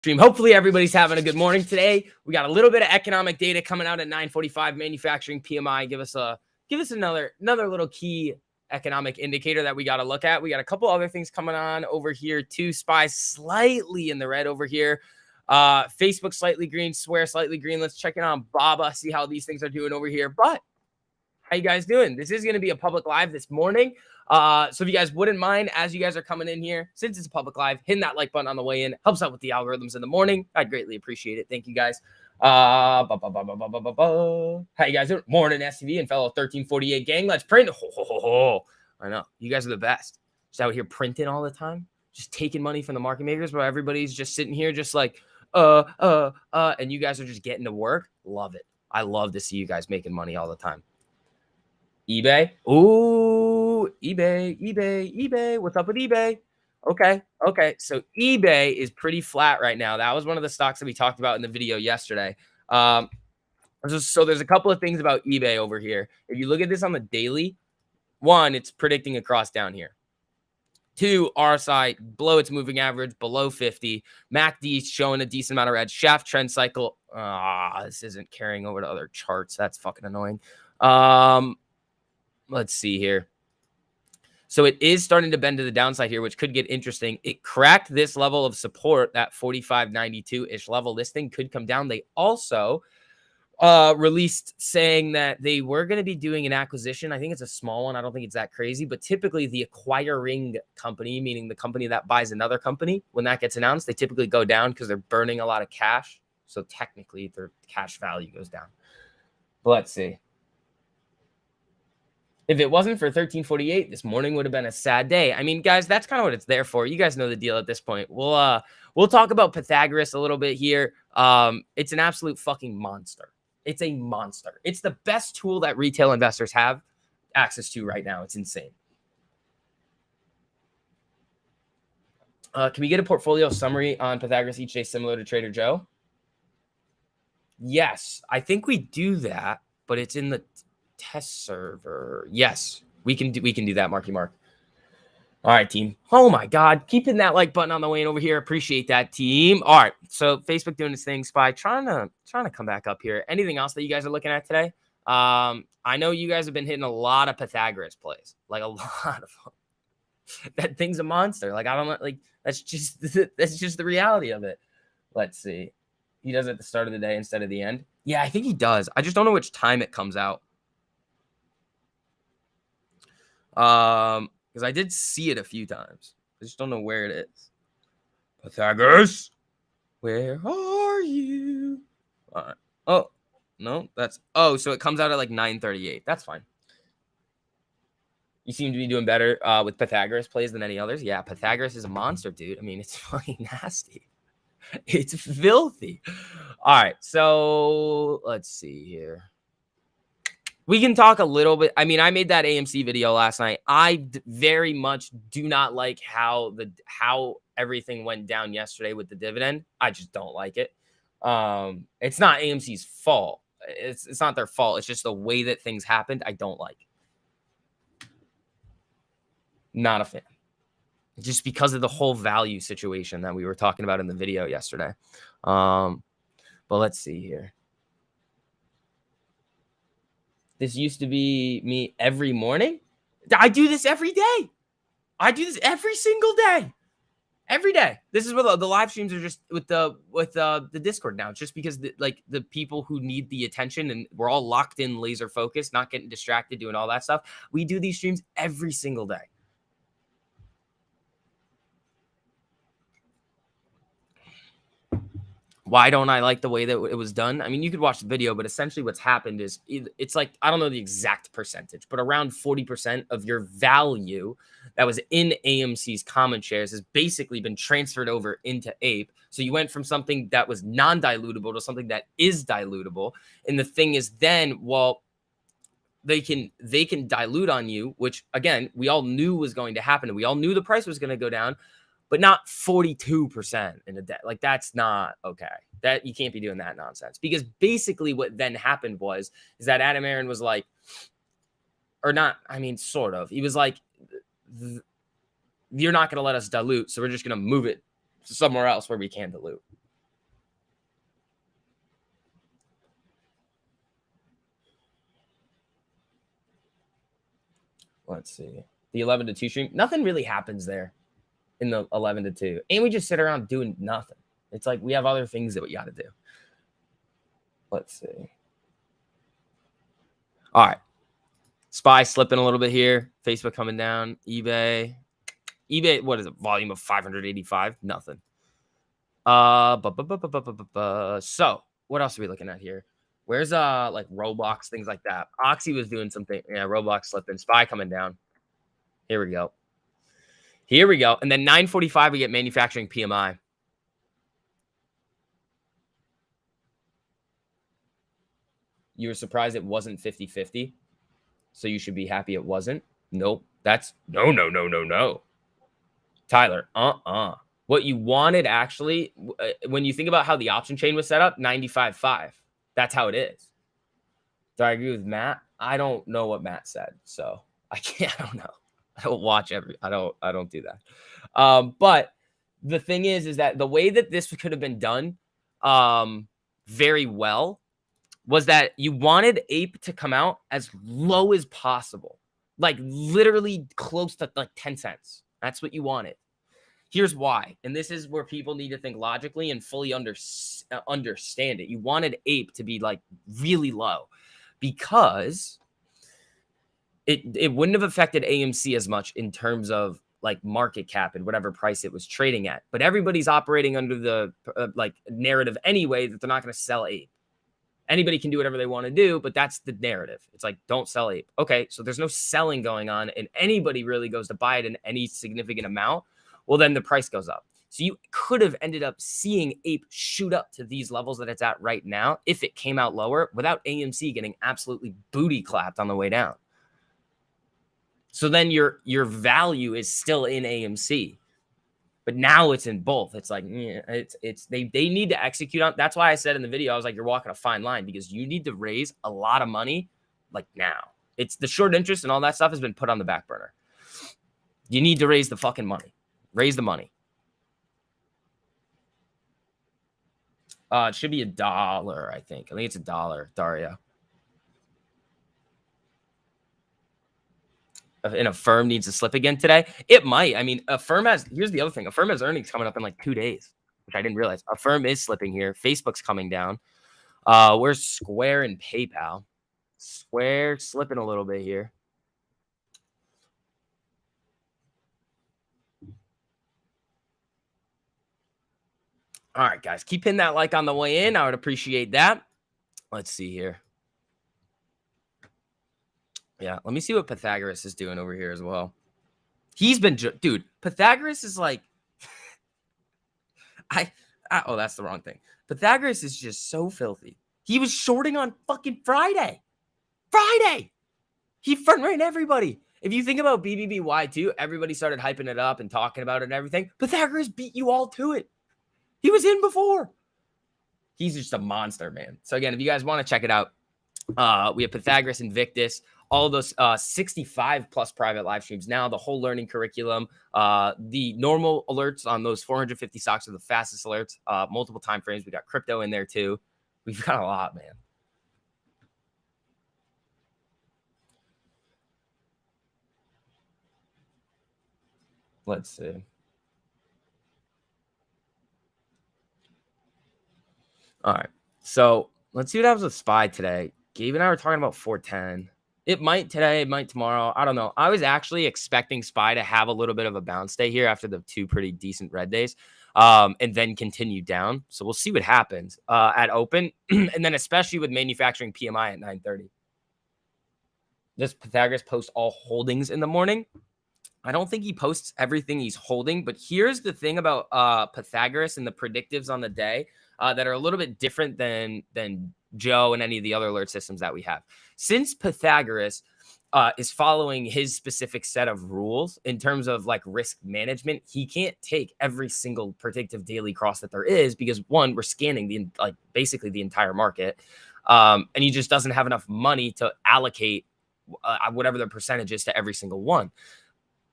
stream. Hopefully everybody's having a good morning today. We got a little bit of economic data coming out at 9:45. Manufacturing PMI. Give us another little key economic indicator that we got to look at. We got a couple other things coming on over here too. SPY slightly in the red over here. Facebook slightly green. Swear slightly green. Let's check in on Baba. See how these things are doing over here. But how you guys doing? This is going to be a public live this morning. So if you guys wouldn't mind, as you guys are coming in here, since it's a public live, hitting that like button on the way in helps out with the algorithms in the morning. I'd greatly appreciate it. Thank you guys. How you guys doing? Morning, STV and fellow 1348 gang. Let's print. I know you guys are the best. Just out here printing all the time, just taking money from the market makers, while everybody's just sitting here, just like and you guys are just getting to work. Love it. I love to see you guys making money all the time. eBay. Ooh, eBay. What's up with eBay? Okay. So eBay is pretty flat right now. That was one of the stocks that we talked about in the video yesterday. So there's a couple of things about eBay over here. If you look at this on the daily, one, it's predicting a cross down here. Two, RSI below its moving average, below 50. MACD showing a decent amount of red. Shaft trend cycle. This isn't carrying over to other charts. That's fucking annoying. Let's see here. So it is starting to bend to the downside here, which could get interesting. It cracked this level of support, that 45.92-ish level. This thing could come down. They also released saying that they were going to be doing an acquisition. I think it's a small one. I don't think it's that crazy. But typically the acquiring company, meaning the company that buys another company, when that gets announced, they typically go down because they're burning a lot of cash. So technically their cash value goes down. But let's see. If it wasn't for 1348, this morning would have been a sad day. I mean, guys, that's kind of what it's there for. You guys know the deal at this point. We'll talk about Pythagoras a little bit here. It's an absolute fucking monster. It's a monster. It's the best tool that retail investors have access to right now. It's insane. Can we get a portfolio summary on Pythagoras each day similar to Trader Joe? Yes, I think we do that, but it's in the test server. Yes, we can do that, Marky Mark. All right, team. Oh my God, keeping that like button on the way in over here. Appreciate that, team. All right, so Facebook doing its thing. SPY trying to come back up here. Anything else that you guys are looking at today? I know you guys have been hitting a lot of Pythagoras plays, like a lot of them. That thing's a monster. Like I don't know, like that's just the reality of it. Let's see. He does it at the start of the day instead of the end. Yeah, I think he does. I just don't know which time it comes out. Because I did see it a few times. I just don't know where it is. Pythagoras, where are you? All right. Oh, no, so it comes out at like 9:38. That's fine. You seem to be doing better with Pythagoras plays than any others. Yeah, Pythagoras is a monster, dude. I mean, it's fucking nasty. It's filthy. All right, so let's see here. We can talk a little bit. I mean, I made that AMC video last night. I very much do not like how everything went down yesterday with the dividend. I just don't like it. It's not AMC's fault. It's not their fault. It's just the way that things happened. I don't like. Not a fan. Just because of the whole value situation that we were talking about in the video yesterday. But let's see here. This used to be me every morning. I do this every day. I do this every single day. Every day. This is what the live streams are just with the Discord now. It's just because the people who need the attention and we're all locked in, laser focused, not getting distracted, doing all that stuff. We do these streams every single day. Why don't I like the way that it was done? I mean, you could watch the video, but essentially what's happened is it's like, I don't know the exact percentage, but around 40% of your value that was in AMC's common shares has basically been transferred over into APE. So you went from something that was non-dilutable to something that is dilutable. And the thing is then, well, they can dilute on you, which again, we all knew was going to happen. And we all knew the price was going to go down. But not 42% in a day. Like, that's not okay. That you can't be doing that nonsense. Because basically what then happened is that Adam Aaron was like, or not, I mean, sort of. He was like, you're not going to let us dilute, so we're just going to move it somewhere else where we can dilute. Let's see. The 11 to 2 stream. Nothing really happens there in the 11 to 2. And we just sit around doing nothing. It's like we have other things that we got to do. Let's see. All right. SPY slipping a little bit here. Facebook coming down. eBay, what is it? Volume of 585? Nothing. So what else are we looking at here? Where's like Roblox, things like that? Oxy was doing something. Yeah, Roblox slipping. SPY coming down. Here we go. And then 9:45 we get manufacturing PMI. You were surprised it wasn't 50-50. So you should be happy it wasn't. Nope. That's no. Tyler, What you wanted actually, when you think about how the option chain was set up, 95.5. That's how it is. Do I agree with Matt? I don't know what Matt said, so I don't know. I don't watch I don't do that. But the thing is that the way that this could have been done very well was that you wanted Ape to come out as low as possible, like literally close to like 10 cents. That's what you wanted. Here's why. And this is where people need to think logically and fully understand it. You wanted Ape to be like really low because it wouldn't have affected AMC as much in terms of like market cap and whatever price it was trading at. But everybody's operating under the like narrative anyway that they're not going to sell Ape. Anybody can do whatever they want to do, but that's the narrative. It's like, don't sell Ape. Okay, so there's no selling going on and anybody really goes to buy it in any significant amount. Well, then the price goes up. So you could have ended up seeing Ape shoot up to these levels that it's at right now if it came out lower without AMC getting absolutely booty clapped on the way down. So then your value is still in AMC. But now it's in both. It's like, they need to execute on. That's why I said in the video, I was like, you're walking a fine line because you need to raise a lot of money like now. It's the short interest and all that stuff has been put on the back burner. You need to raise the fucking money. Raise the money. It should be $1, I think. I think it's $1, Daria. And Affirm needs to slip again today. It might. I mean, Affirm here's the other thing. Affirm has earnings coming up in like 2 days, which I didn't realize. Affirm is slipping here. Facebook's coming down. Where's Square and PayPal? Square slipping a little bit here. All right, guys, keep hitting that like on the way in. I would appreciate that. Let's see here. Yeah, let me see what Pythagoras is doing over here as well. He's been, dude, Pythagoras is like, oh, that's the wrong thing. Pythagoras is just so filthy. He was shorting on fucking Friday. He front ran everybody. If you think about BBBY too, everybody started hyping it up and talking about it and everything. Pythagoras beat you all to it. He was in before. He's just a monster, man. So again, if you guys want to check it out, we have Pythagoras, Invictus, all of those 65 plus private live streams. Now the whole learning curriculum, the normal alerts on those 450 stocks are the fastest alerts, multiple time frames. We got crypto in there too. We've got a lot, man. Let's see. All right. So let's see what happens with SPY today. Gabe and I were talking about 410. It might today, it might tomorrow. I don't know. I was actually expecting SPY to have a little bit of a bounce day here after the 2 pretty decent red days, and then continue down. So we'll see what happens at open, and then especially with manufacturing PMI at 9:30. Does Pythagoras post all holdings in the morning? I don't think he posts everything he's holding, but here's the thing about Pythagoras and the predictives on the day that are a little bit different than Joe and any of the other alert systems that we have. Since Pythagoras is following his specific set of rules in terms of like risk management, he can't take every single predictive daily cross that there is because one, we're scanning basically the entire market, and he just doesn't have enough money to allocate whatever the percentage is to every single one.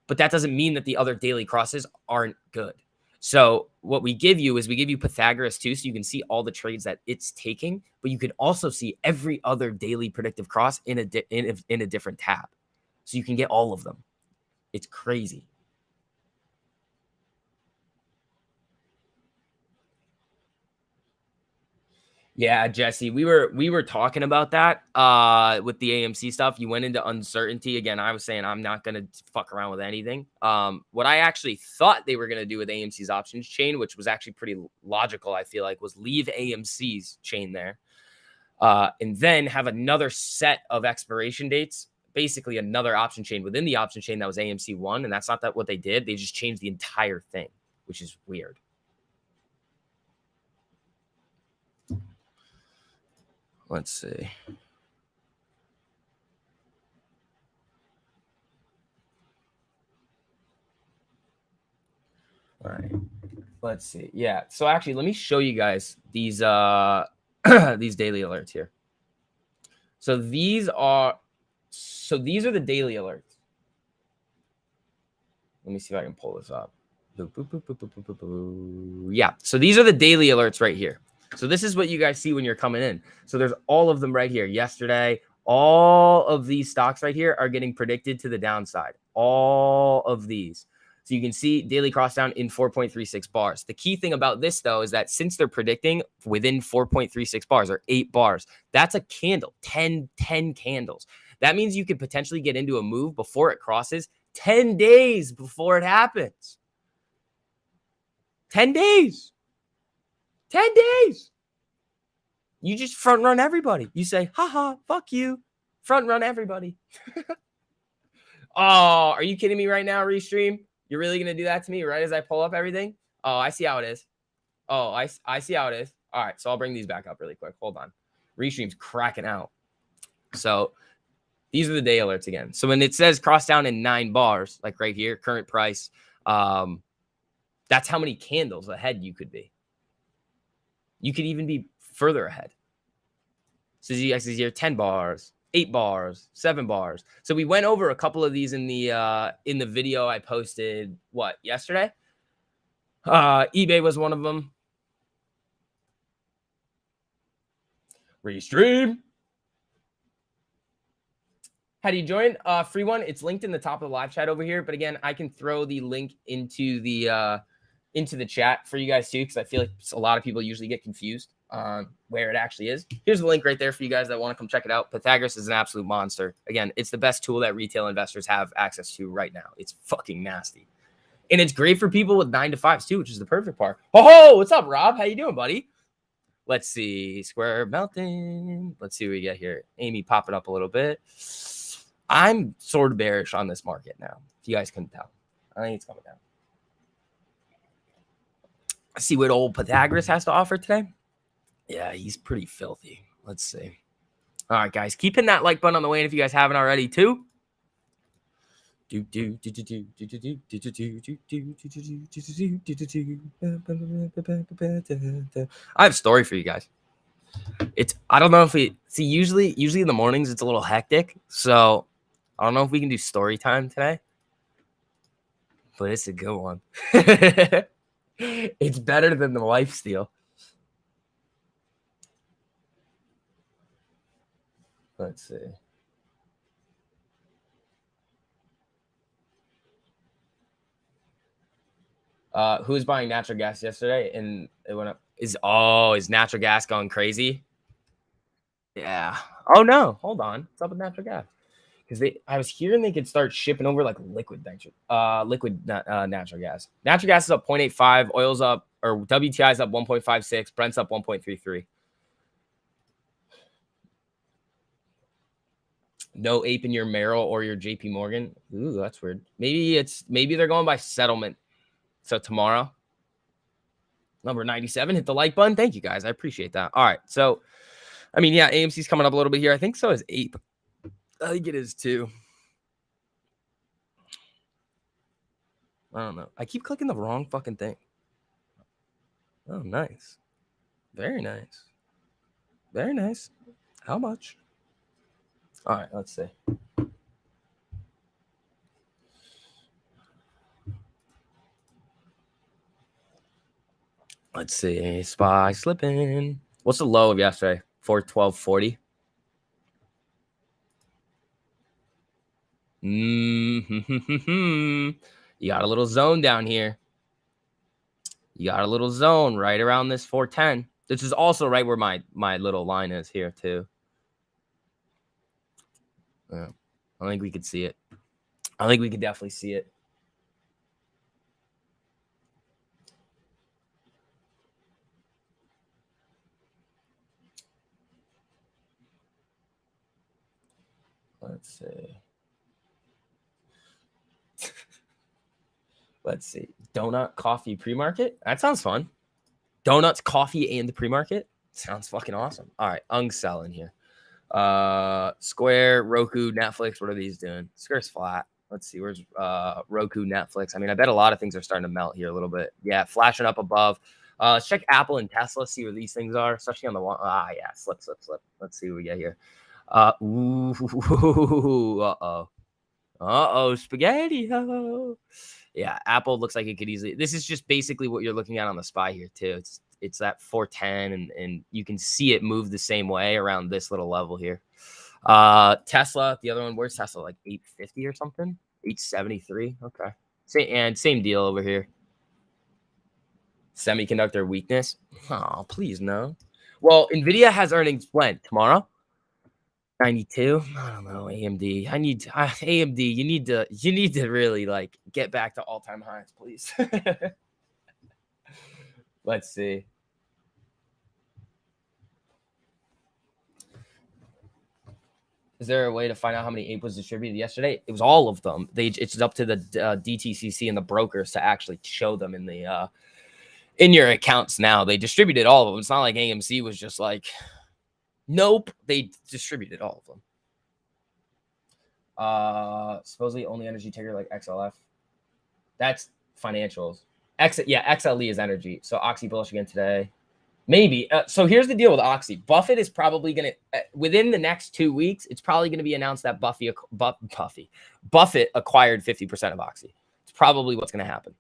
But that doesn't mean that the other daily crosses aren't good. So what we give you is we give you Pythagoras too, so you can see all the trades that it's taking, but you can also see every other daily predictive cross in a different tab. So you can get all of them. It's crazy. Yeah, Jesse, we were talking about that with the AMC stuff. You went into uncertainty again. I was saying I'm not gonna fuck around with anything. What I actually thought they were gonna do with AMC's options chain, which was actually pretty logical, I feel like, was leave AMC's chain there, and then have another set of expiration dates. Basically, another option chain within the option chain that was AMC one, and that's not what they did. They just changed the entire thing, which is weird. Let's see. All right. Let's see. Yeah. So actually, let me show you guys these these daily alerts here. So these are the daily alerts. Let me see if I can pull this up. Yeah. So these are the daily alerts right here. So this is what you guys see when you're coming in. So there's all of them right here. Yesterday, all of these stocks right here are getting predicted to the downside. All of these. So you can see daily crossdown in 4.36 bars. The key thing about this, though, is that since they're predicting within 4.36 bars or 8 bars, that's a candle, 10 candles. That means you could potentially get into a move before it crosses 10 days before it happens. 10 days. 10 days. You just front run everybody. You say, haha, fuck you. Front run everybody. Oh, are you kidding me right now, Restream? You're really going to do that to me right as I pull up everything? Oh, I see how it is. Oh, I see how it is. All right, so I'll bring these back up really quick. Hold on. Restream's cracking out. So these are the day alerts again. So when it says cross down in 9 bars, like right here, current price, that's how many candles ahead you could be. You could even be further ahead. So you guys see here 10 bars, 8 bars, 7 bars. So we went over a couple of these in the video I posted yesterday. eBay was one of them. Restream. How do you join? Free one. It's linked in the top of the live chat over here. But again, I can throw the link into the chat for you guys too, because I feel like a lot of people usually get confused on where it actually is. Here's the link right there for you guys that want to come check it out. Pythagoras is an absolute monster. Again, it's the best tool that retail investors have access to right now. It's fucking nasty. And it's great for people with 9 to 5s too, which is the perfect part. Oh, what's up, Rob? How you doing, buddy? Let's see. Square melting. Let's see what we get here. Amy popping up a little bit. I'm sort of bearish on this market now, if you guys couldn't tell. I think it's coming down. Let's see what old Pythagoras has to offer today. Yeah, he's pretty filthy. Let's see. All right, guys, keep hitting that like button on the way, and if you guys haven't already, too. I have a story for you guys. I don't know if we see usually in the mornings it's a little hectic, so I don't know if we can do story time today, but it's a good one. It's better than the life steal. Let's see. Who was buying natural gas yesterday and it went up? Is natural gas going crazy? Yeah. Oh no, hold on. What's up with natural gas? Because I was hearing they could start shipping over like liquid natural gas. Natural gas is up 0.85, oil's up, or WTI is up 1.56, Brent's up 1.33. No ape in your Merrill or your JP Morgan. Ooh, that's weird. Maybe they're going by settlement. So tomorrow, number 97, hit the like button. Thank you guys. I appreciate that. All right. So, I mean, yeah, AMC's coming up a little bit here. I think so is ape. I think it is too. I don't know. I keep clicking the wrong fucking thing. Oh, nice. Very nice. Very nice. How much? All right, let's see. Let's see. SPY slipping. What's the low of yesterday? 412.40. You got a little zone down here. You got a little zone right around this 410. This is also right where my little line is here too. Yeah, I think we could see it. I think we could definitely see it. Let's see. Let's see. Donut coffee pre-market. That sounds fun. Donuts, coffee, and the pre-market. Sounds fucking awesome. All right, Ung's selling here. Square, Roku, Netflix. What are these doing? Square's flat. Let's see. Where's Roku, Netflix? I mean, I bet a lot of things are starting to melt here a little bit. Yeah, flashing up above. Let's check Apple and Tesla, see where these things are, especially on the one. Yeah, slip. Let's see what we get here. Spaghetti. Yeah, Apple looks like it could easily. This is just basically what you're looking at on the SPY here too. It's that 410, and you can see it move the same way around this little level here. Tesla, the other one, where's Tesla? Like 850 or something? 873. Okay. Same deal over here. Semiconductor weakness. Oh, please no. Well, Nvidia has earnings when? Tomorrow? 92. I don't know. AMD. AMD. You need to really like get back to all-time highs, please. Let's see. Is there a way to find out how many APE was distributed yesterday? It was all of them. It's up to the DTCC and the brokers to actually show them in the in your accounts now. They distributed all of them. It's not like AMC was just like, nope. They distributed all of them. Supposedly only energy ticker like XLF. That's financials. XLE is energy. So Oxy bullish again today. Maybe. So here's the deal with Oxy. Buffett is probably going to, within the next 2 weeks, it's probably going to be announced that Buffett acquired 50% of Oxy. It's probably what's going to happen.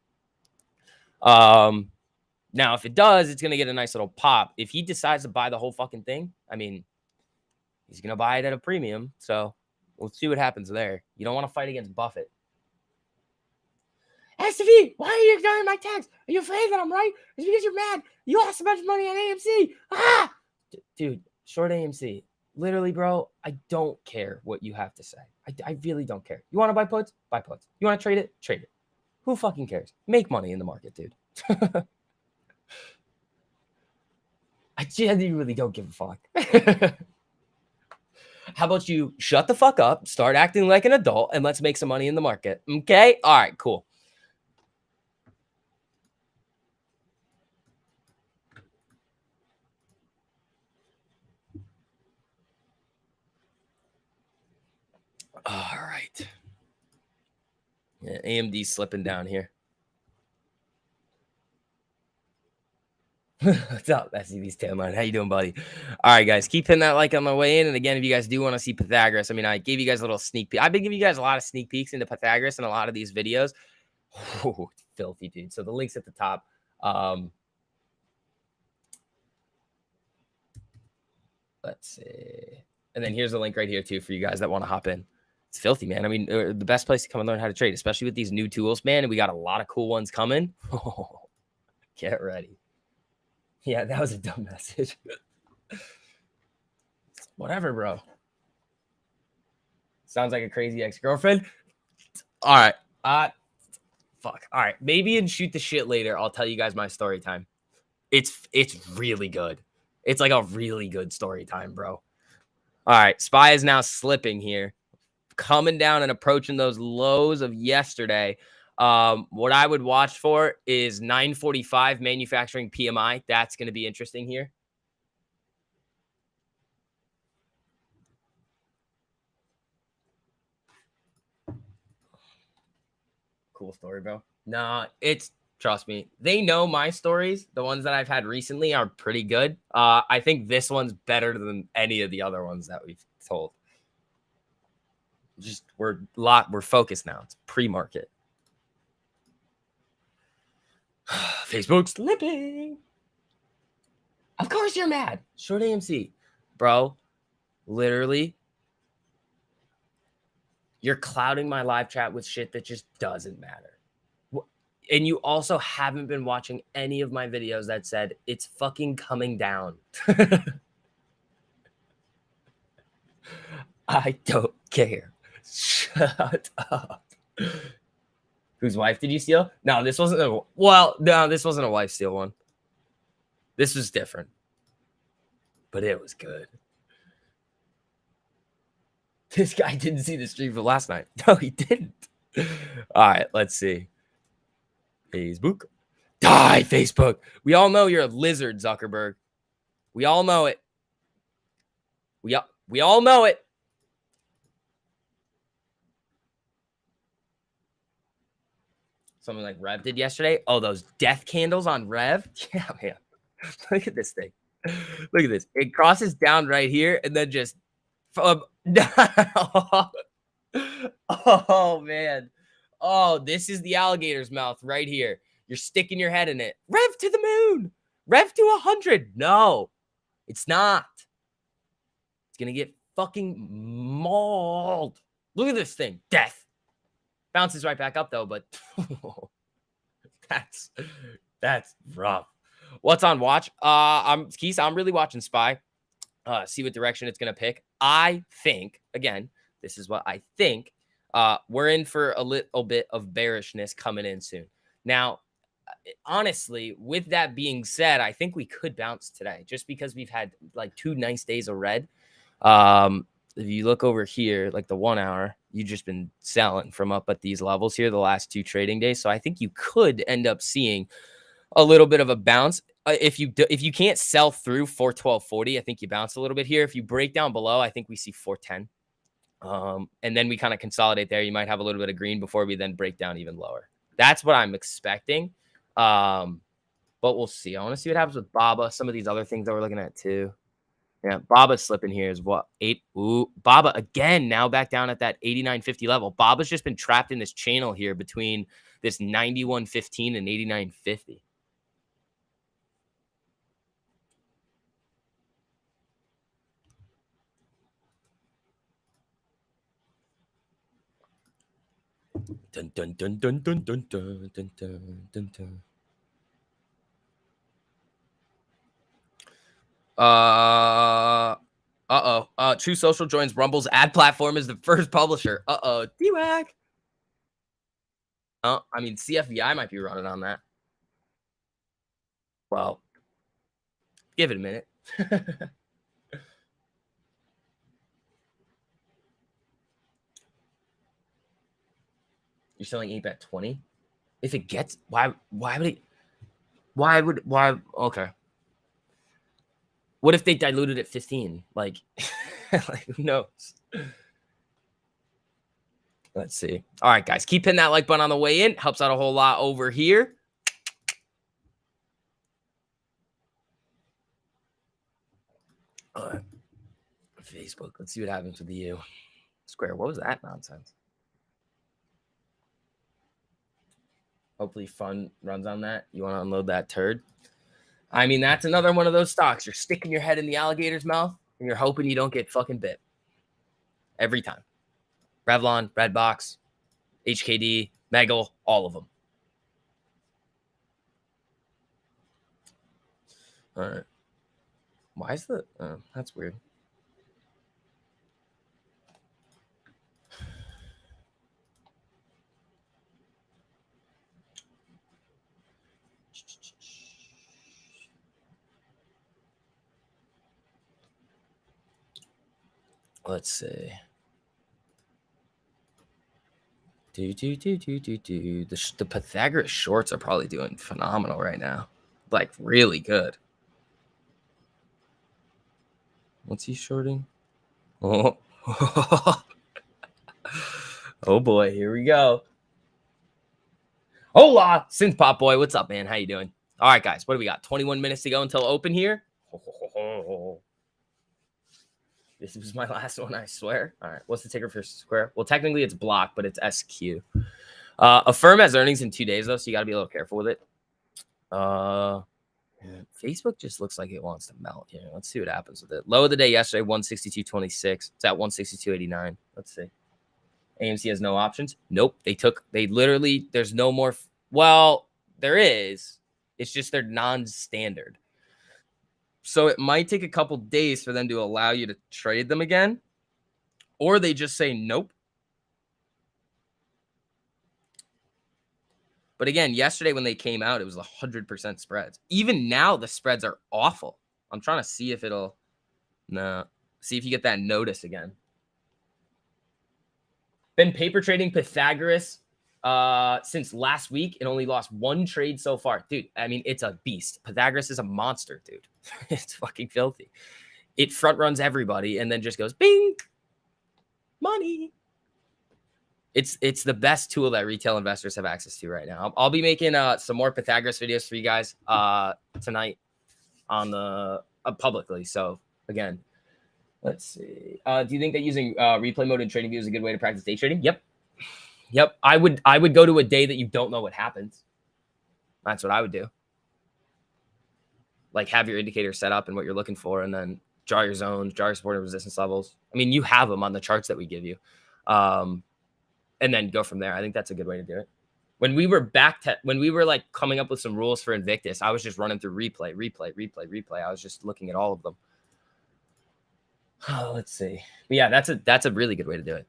Now, if it does, it's going to get a nice little pop. If he decides to buy the whole fucking thing, I mean, he's going to buy it at a premium. So we'll see what happens there. You don't want to fight against Buffett. STV, why are you ignoring my text? Are you afraid that I'm right? It's because you're mad. You lost a bunch of money on AMC. Dude, short AMC. Literally, bro, I don't care what you have to say. I really don't care. You want to buy puts? Buy puts. You want to trade it? Trade it. Who fucking cares? Make money in the market, dude. I genuinely don't give a fuck. How about you shut the fuck up, start acting like an adult, and let's make some money in the market? Okay? All right, cool. All right. Yeah, AMD slipping down here. What's up, SCB's Tanline? How you doing, buddy? All right, guys, keep hitting that like on the way in. And again, if you guys do want to see Pythagoras, I mean, I gave you guys a little sneak peek. I've been giving you guys a lot of sneak peeks into Pythagoras in a lot of these videos. Ooh, filthy, dude. So the link's at the top. Let's see. And then here's a link right here, too, for you guys that want to hop in. It's filthy, man. I mean, the best place to come and learn how to trade, especially with these new tools, man. And we got a lot of cool ones coming. Get ready. Yeah, that was a dumb message. Whatever, bro. Sounds like a crazy ex-girlfriend. All right. Fuck. All right. Maybe in Shoot the Shit later, I'll tell you guys my story time. It's really good. It's like a really good story time, bro. All right. SPY is now slipping here. Coming down and approaching those lows of yesterday. What I would watch for is 945 manufacturing PMI. That's going to be interesting here. Cool story, bro. Nah, trust me. They know my stories. The ones that I've had recently are pretty good. I think this one's better than any of the other ones that we've told. Just we're focused now. It's pre-market. Facebook's slipping. Of course you're mad. Short AMC. Bro, literally. You're clouding my live chat with shit that just doesn't matter. And you also haven't been watching any of my videos that said it's fucking coming down. I don't care. Shut up. Whose wife did you steal? No, this wasn't this wasn't a wife steal one. This was different. But it was good. This guy didn't see the stream from last night. No, he didn't. All right, let's see. Facebook. Die, Facebook. We all know you're a lizard, Zuckerberg. We all know it. We all know it. Something like Rev did yesterday. Oh, those death candles on Rev. Yeah, man. Look at this thing. Look at this. It crosses down right here and then just oh, man. Oh, this is the alligator's mouth right here. You're sticking your head in it. Rev to the moon. Rev to 100. No, it's not. It's going to get fucking mauled. Look at this thing. Death. Bounces right back up, though, but that's rough. What's on watch? I'm really watching Spy. See what direction it's going to pick. I think, again, this is what I think. We're in for a little bit of bearishness coming in soon. Now, honestly, with that being said, I think we could bounce today just because we've had like 2 nice days of red. If you look over here, like the 1 hour, you've just been selling from up at these levels here the last 2 trading days. So I think you could end up seeing a little bit of a bounce. If you can't sell through 412.40, I think you bounce a little bit here. If you break down below, I think we see 410. And then we kind of consolidate there. You might have a little bit of green before we then break down even lower. That's what I'm expecting. But we'll see. I want to see what happens with Baba. Some of these other things that we're looking at too. Yeah, Baba's slipping here is what? 8. Ooh, Baba again, now back down at that 89.50 level. Baba's just been trapped in this channel here between this 91.15 and 89.50. Dun dun dun dun dun dun dun dun dun dun dun. True Social joins Rumble's ad platform as the first publisher. D-Wag. I mean, CFVI might be running on that. Well, give it a minute. You're selling ape at 20? If it gets, why okay. What if they diluted at 15? Like, like who knows? Let's see. All right, guys, keep hitting that like button on the way in. Helps out a whole lot over here. All right. Facebook. Let's see what happens with you. Square. What was that nonsense? Hopefully fun runs on that. You want to unload that turd? I mean, that's another one of those stocks. You're sticking your head in the alligator's mouth and you're hoping you don't get fucking bit. Every time. Revlon, Redbox, HKD, Megal, all of them. All right. Why is the... that's weird. Let's see. The Pythagoras shorts are probably doing phenomenal right now. Like, really good. What's he shorting? Oh, oh boy, here we go. Hola, Synth Pop Boy. What's up, man? How you doing? All right, guys, what do we got? 21 minutes to go until open here. This was my last one, I swear. All right, what's the ticker for Square? Well, technically it's blocked, but it's SQ. Affirm has earnings in 2 days, though, so you got to be a little careful with it. Facebook just looks like it wants to melt here. Let's see what happens with it. Low of the day yesterday, 162.26. It's at 162.89. Let's see. AMC has no options. Nope. They literally, there's no more. Well, there is. It's just they're non-standard. So it might take a couple days for them to allow you to trade them again. Or they just say nope. But again, yesterday when they came out, it was 100% spreads. Even now, the spreads are awful. I'm trying to see if it'll. No. See if you get that notice again. Been paper trading Pythagoras since last week. It only lost one trade so far. Dude, I mean, it's a beast. Pythagoras is a monster, dude. It's fucking filthy. It front runs everybody and then just goes, bing, money. It's the best tool that retail investors have access to right now. I'll be making some more Pythagoras videos for you guys tonight on the publicly. So again, let's see. Do you think that using replay mode in trading view is a good way to practice day trading? Yep. I would go to a day that you don't know what happens. That's what I would do. Like have your indicator set up and what you're looking for, and then draw your zones, draw your support and resistance levels. I mean, you have them on the charts that we give you. And then go from there. I think that's a good way to do it. When we were when we were like coming up with some rules for Invictus, I was just running through replay. I was just looking at all of them. Oh, let's see. But yeah, that's a really good way to do it.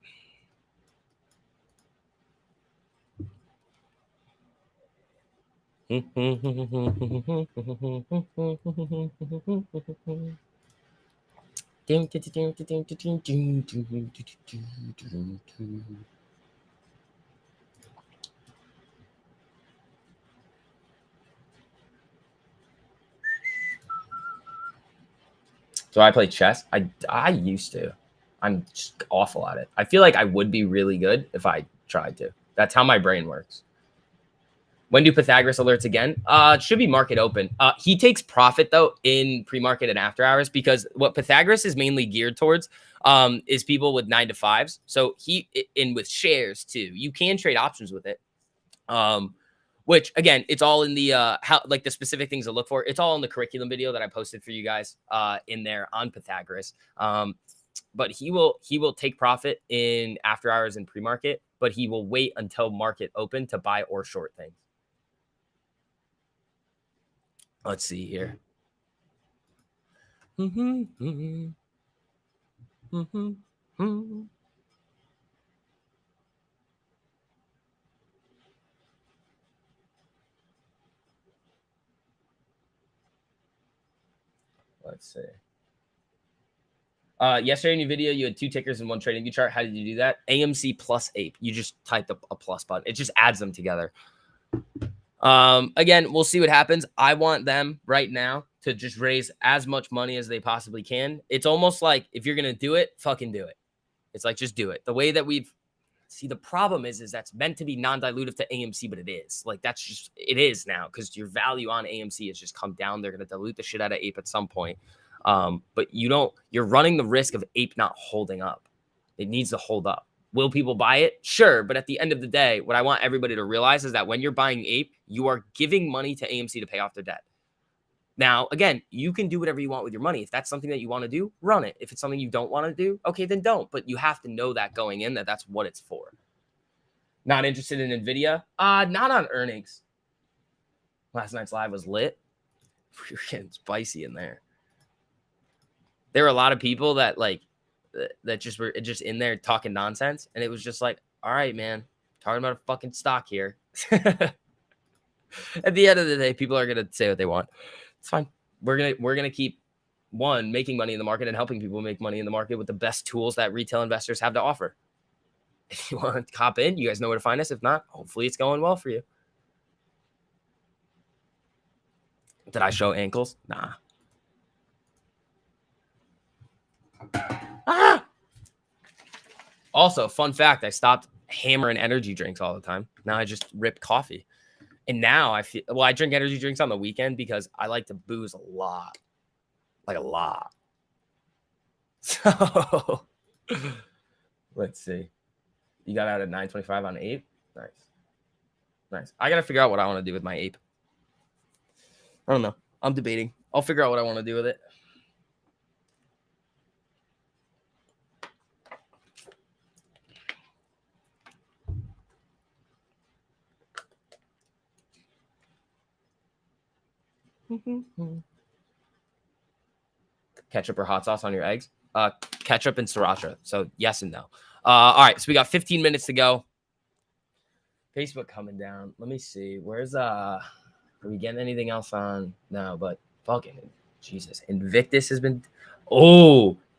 So I play chess. I used to. I'm just awful at it. I feel like I would be really good if I tried to. That's how my brain works. When do Pythagoras alerts again? It should be market open. He takes profit though in pre-market and after hours, because what Pythagoras is mainly geared towards is people with 9 to 5s. So with shares too. You can trade options with it. Which again, it's all in the like the specific things to look for. It's all in the curriculum video that I posted for you guys in there on Pythagoras. But he will take profit in after hours and pre-market, but he will wait until market open to buy or short things. Let's see here. Let's see. Yesterday in your video, you had 2 tickers and 1 trading view chart. How did you do that? AMC plus APE. You just typed a plus button. It just adds them together. Again, we'll see what happens. I want them right now to just raise as much money as they possibly can. It's almost like if you're going to do it, fucking do it. It's like, just do it. The way that the problem is that's meant to be non-dilutive to AMC, but it is. Like, that's just, it is now, because your value on AMC has just come down. They're going to dilute the shit out of APE at some point. But you're running the risk of APE not holding up. It needs to hold up. Will people buy it? Sure. But at the end of the day, what I want everybody to realize is that when you're buying APE, you are giving money to AMC to pay off their debt. Now, again, you can do whatever you want with your money. If that's something that you want to do, run it. If it's something you don't want to do, okay, then don't. But you have to know that going in, that's what it's for. Not interested in NVIDIA? Not on earnings. Last night's live was lit. We were getting spicy in there. There were a lot of people that just were just in there talking nonsense. And it was just like, all right, man, talking about a fucking stock here. At the end of the day, people are going to say what they want. It's fine. We're going to keep making money in the market and helping people make money in the market with the best tools that retail investors have to offer. If you want to hop in, you guys know where to find us. If not, hopefully it's going well for you. Did I show ankles? Nah. Also, fun fact, I stopped hammering energy drinks all the time. Now I just rip coffee. And now I drink energy drinks on the weekend because I like to booze a lot. Like a lot. So let's see. You got out at 9:25 on APE? Nice. I got to figure out what I want to do with my APE. I don't know. I'm debating. I'll figure out what I want to do with it. Ketchup or hot sauce on your eggs? Ketchup and sriracha. So yes and no. All right, so we got 15 minutes to go. Facebook coming down. Let me see. Where's are we getting anything else on? No, but fucking Jesus. Invictus has been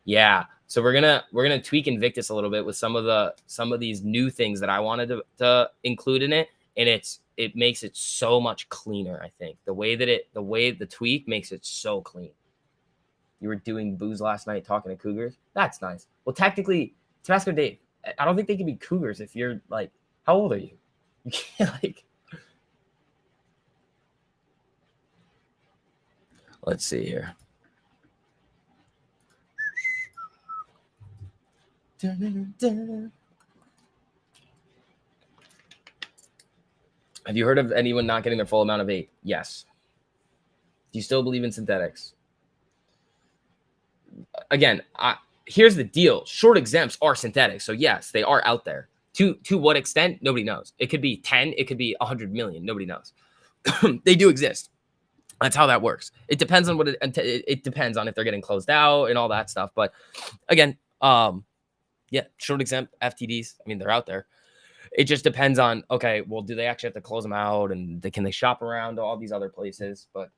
yeah. So we're gonna tweak Invictus a little bit with some of these new things that I wanted to include in it. And it makes it so much cleaner, I think. The way the tweak makes it so clean. You were doing booze last night talking to cougars. That's nice. Well, technically, Tabasco Dave, I don't think they can be cougars if you're like, how old are you? You can't like. Let's see here. Have you heard of anyone not getting their full amount of vape? Yes. Do you still believe in synthetics? Again, here's the deal. Short exempts are synthetic. So yes, they are out there. To what extent? Nobody knows. It could be 10. It could be 100 million. Nobody knows. They do exist. That's how that works. It depends on it depends on if they're getting closed out and all that stuff. But again, yeah, short exempt FTDs. I mean, they're out there. It just depends on, okay, well, do they actually have to close them out and can they shop around to all these other places? But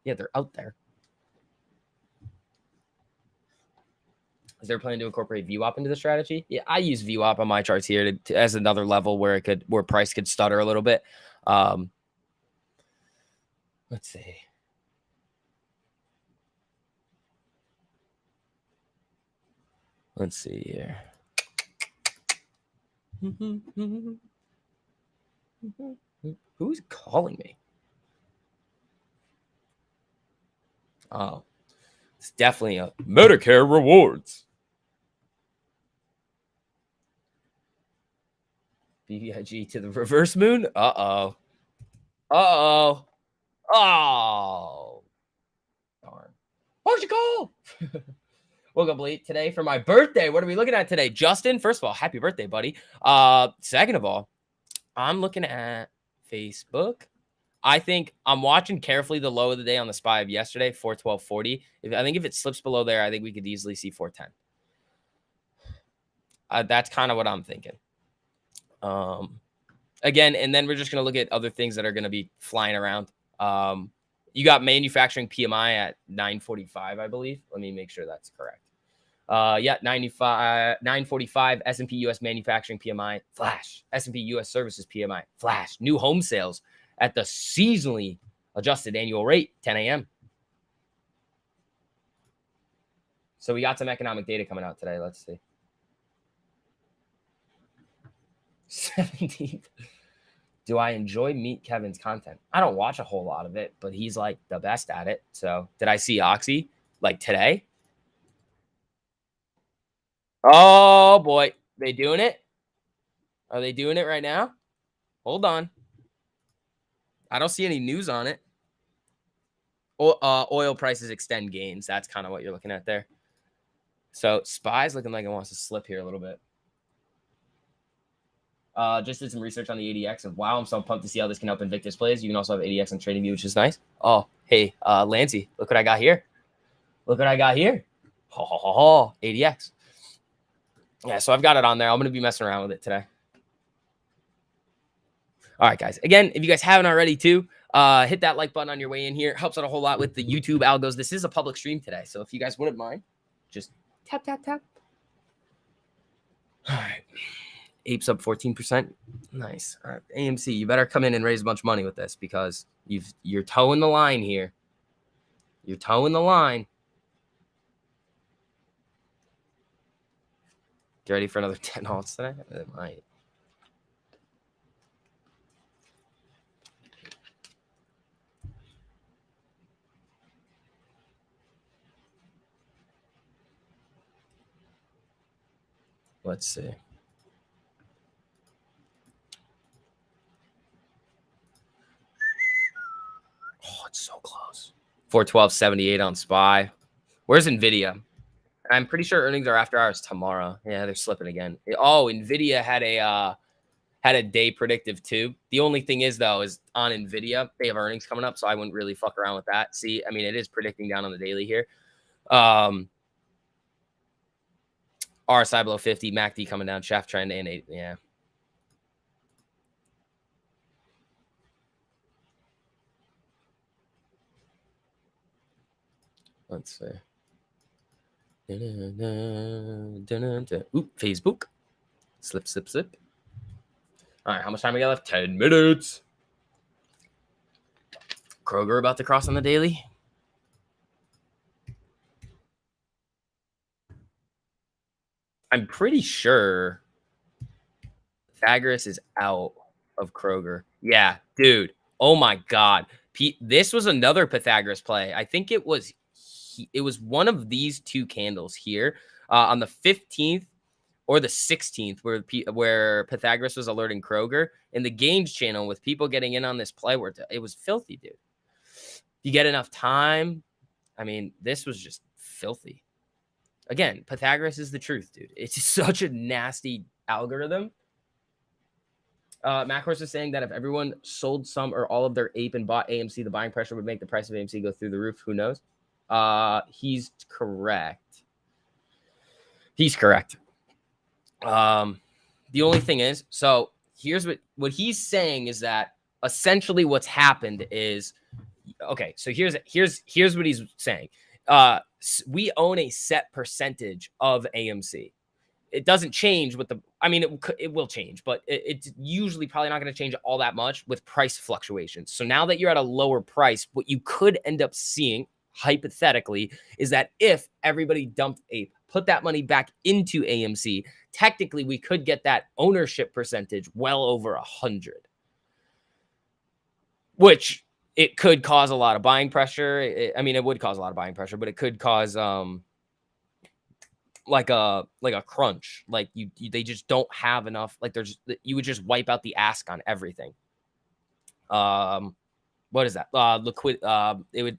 yeah, they're out there. Is there a plan to incorporate VWAP into the strategy? Yeah, I use VWAP on my charts here as another level where price could stutter a little bit. Let's see. Let's see here. Who's calling me? Oh, it's definitely a Medicare rewards. BBIG to the reverse moon. Uh-oh. Oh. Darn. Why'd you call? Woke up late today for my birthday. What are we looking at today? Justin, first of all, happy birthday, buddy. Second of all, I'm looking at Facebook. I think I'm watching carefully the low of the day on the SPY of yesterday, 412.40. I think if it slips below there, I think we could easily see 410. That's kind of what I'm thinking. Again, and then we're just going to look at other things that are going to be flying around. You got manufacturing PMI at 945, I believe. Let me make sure that's correct. Yeah, 945 S&P US manufacturing PMI, flash. S&P US services PMI, flash. New home sales at the seasonally adjusted annual rate, 10 a.m. So we got some economic data coming out today. Let's see. 17th. Do I enjoy Meet Kevin's content? I don't watch a whole lot of it, but he's like the best at it. So did I see Oxy like today? Oh boy, they doing it? Are they doing it right now? Hold on. I don't see any news on it. Oil prices extend gains. That's kind of what you're looking at there. So SPY's looking like it wants to slip here a little bit. Just did some research on the ADX, and wow, I'm so pumped to see how this can help Invictus plays. You can also have ADX on TradingView, which is nice. Oh, hey, Lancey, look what I got here. Look what I got here. ADX. Yeah, so I've got it on there. I'm going to be messing around with it today. All right, guys. Again, if you guys haven't already too, hit that like button on your way in here. It helps out a whole lot with the YouTube algos. This is a public stream today, so if you guys wouldn't mind, just tap, tap, tap. All right. Apes up 14%. Nice. All right. AMC, you better come in and raise a bunch of money with this because you're towing the line here. You're towing the line. Get ready for another 10 alts today? It might. Let's see. Oh, it's so close. 412.78 on SPY. Where's NVIDIA? I'm pretty sure earnings are after hours tomorrow. Yeah, they're slipping again. Oh, NVIDIA had had a day predictive too. The only thing is though, is on Nvidia, they have earnings coming up, so I wouldn't really fuck around with that. See, I mean, it is predicting down on the daily here. RSI below 50, MACD coming down, shaft trend and 8. Yeah. Let's see. Oop, Facebook. Slip, slip, slip. All right, how much time we got left? 10 minutes. Kroger about to cross on the daily. I'm pretty sure Pythagoras is out of Kroger. Yeah, dude. Oh my God. This was another Pythagoras play. I think it was one of these two candles here on the 15th or the 16th where Pythagoras was alerting Kroger in the games channel with people getting in on this play where it was filthy, dude. If you get enough time, I mean, this was just filthy. Again, Pythagoras is the truth, dude. It's just such a nasty algorithm. Macros is saying that if everyone sold some or all of their ape and bought AMC, the buying pressure would make the price of AMC go through the roof. Who knows? He's correct. He's correct. The only thing is, so here's what he's saying is that essentially what's happened is, okay, so here's what he's saying. We own a set percentage of AMC. It doesn't change with the, I mean, it will change, but it's usually probably not going to change all that much with price fluctuations. So now that you're at a lower price, what you could end up seeing hypothetically is that if everybody dumped ape, put that money back into AMC, technically we could get that ownership percentage well over 100, which it could cause a lot of buying pressure. It would cause a lot of buying pressure, but it could cause like a crunch. Like they just don't have enough. Like you would just wipe out the ask on everything. What is that?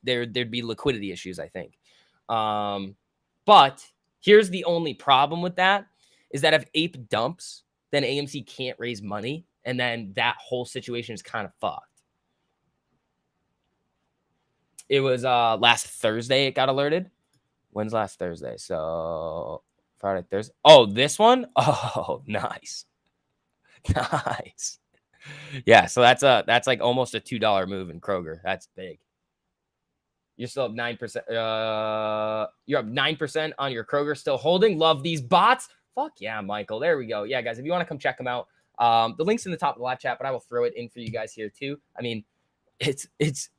There'd be liquidity issues, I think. But here's the only problem with that is that if ape dumps, then AMC can't raise money, and then that whole situation is kind of fucked. It was last Thursday it got alerted. When's last Thursday? So Friday, Thursday. Oh, this one? Oh, nice. Nice. Yeah, so that's like almost a $2 move in Kroger. That's big. You're still up 9%. You're up 9% on your Kroger, still holding. Love these bots. Fuck yeah, Michael. There we go. Yeah, guys, if you want to come check them out, the link's in the top of the live chat, but I will throw it in for you guys here too. I mean, it's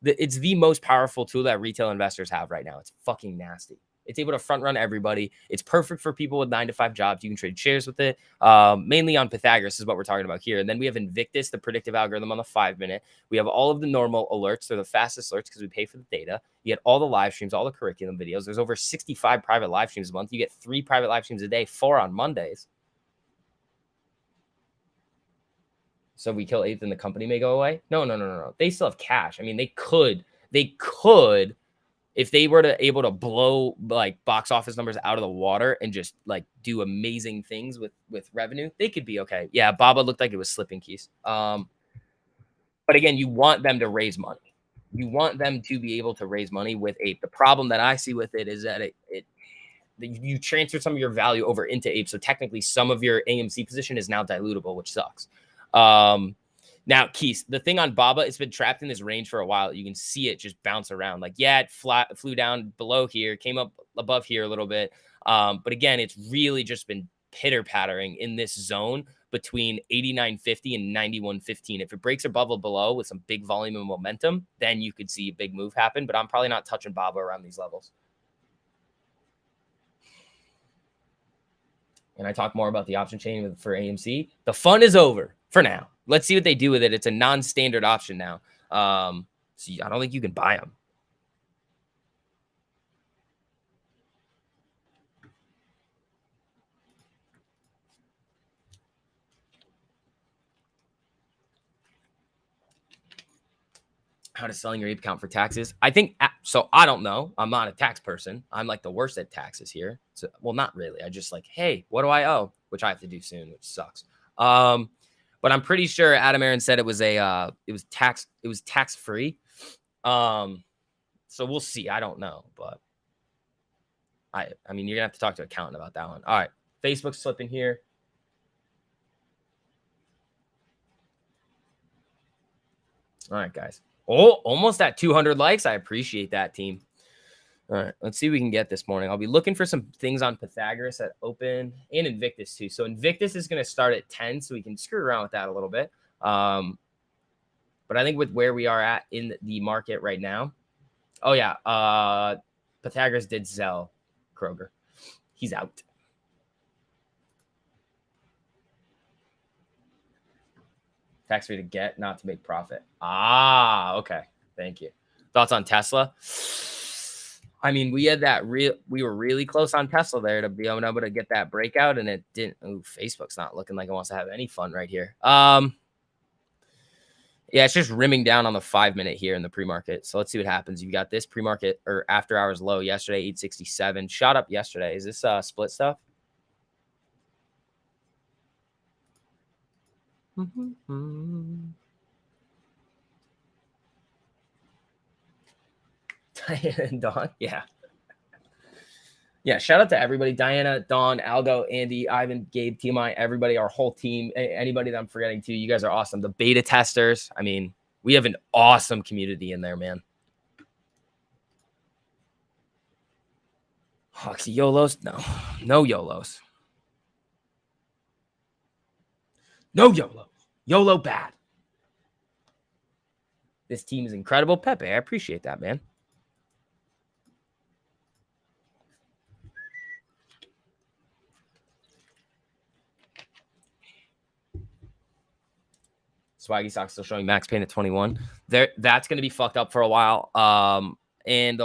the most powerful tool that retail investors have right now. It's fucking nasty. It's able to front run everybody. It's perfect for people with 9-to-5 jobs. You can trade shares with it. Mainly on Pythagoras is what we're talking about here. And then we have Invictus, the predictive algorithm on the 5-minute. We have all of the normal alerts. They're the fastest alerts because we pay for the data. You get all the live streams, all the curriculum videos. There's over 65 private live streams a month. You get 3 private live streams a day, 4 on Mondays. So we kill ape and the company may go away? No. They still have cash. I mean, they could, if they were able to blow like box office numbers out of the water and just like do amazing things with revenue, they could be okay. Yeah, Baba looked like it was slipping keys. But again, you want them to raise money. You want them to be able to raise money with ape. The problem that I see with it is that you transfer some of your value over into ape. So technically some of your AMC position is now dilutable, which sucks. Now, Keith, the thing on Baba, it's been trapped in this range for a while. You can see it just bounce around. Like, yeah, it flew down below here, came up above here a little bit. But again, it's really just been pitter-pattering in this zone between 89.50 and 91.15. If it breaks above or below with some big volume and momentum, then you could see a big move happen. But I'm probably not touching Baba around these levels. And I talk more about the option chain for AMC. The fun is over for now. Let's see what they do with it. It's a non-standard option now. So I don't think you can buy them. How does selling your ape count for taxes? I think so. I don't know. I'm not a tax person. I'm like the worst at taxes here. So, well, not really. I just like, hey, what do I owe? Which I have to do soon, which sucks. but I'm pretty sure Adam Aaron said it was tax free. So we'll see. I don't know, but I mean, you're gonna have to talk to an accountant about that one. All right, Facebook's slipping here. All right, guys. Oh, almost at 200 likes. I appreciate that, team. All right, let's see what we can get this morning. I'll be looking for some things on Pythagoras at open and Invictus too. So Invictus is going to start at 10, so we can screw around with that a little bit. But I think with where we are at in the market right now, oh yeah, Pythagoras did sell Kroger. He's out. Tax free to get, not to make profit. Ah, okay. Thank you. Thoughts on Tesla? I mean, we had that we were really close on Tesla there to be able to get that breakout, and it didn't. Ooh, Facebook's not looking like it wants to have any fun right here. Yeah, it's just rimming down on the 5-minute here in the pre-market. So let's see what happens. You got this pre-market or after hours low yesterday, 867. Shot up yesterday. Is this split stuff? Diana and Dawn, yeah. Yeah, shout out to everybody. Diana, Dawn, Aldo, Andy, Ivan, Gabe, TMI, everybody, our whole team, anybody that I'm forgetting too. You guys are awesome. The beta testers. I mean, we have an awesome community in there, man. Hoxie YOLOs? No YOLOs. No YOLO. YOLO bad. This team is incredible. Pepe, I appreciate that, man. Swaggy Sox still showing max pain at 21. That's going to be fucked up for a while. And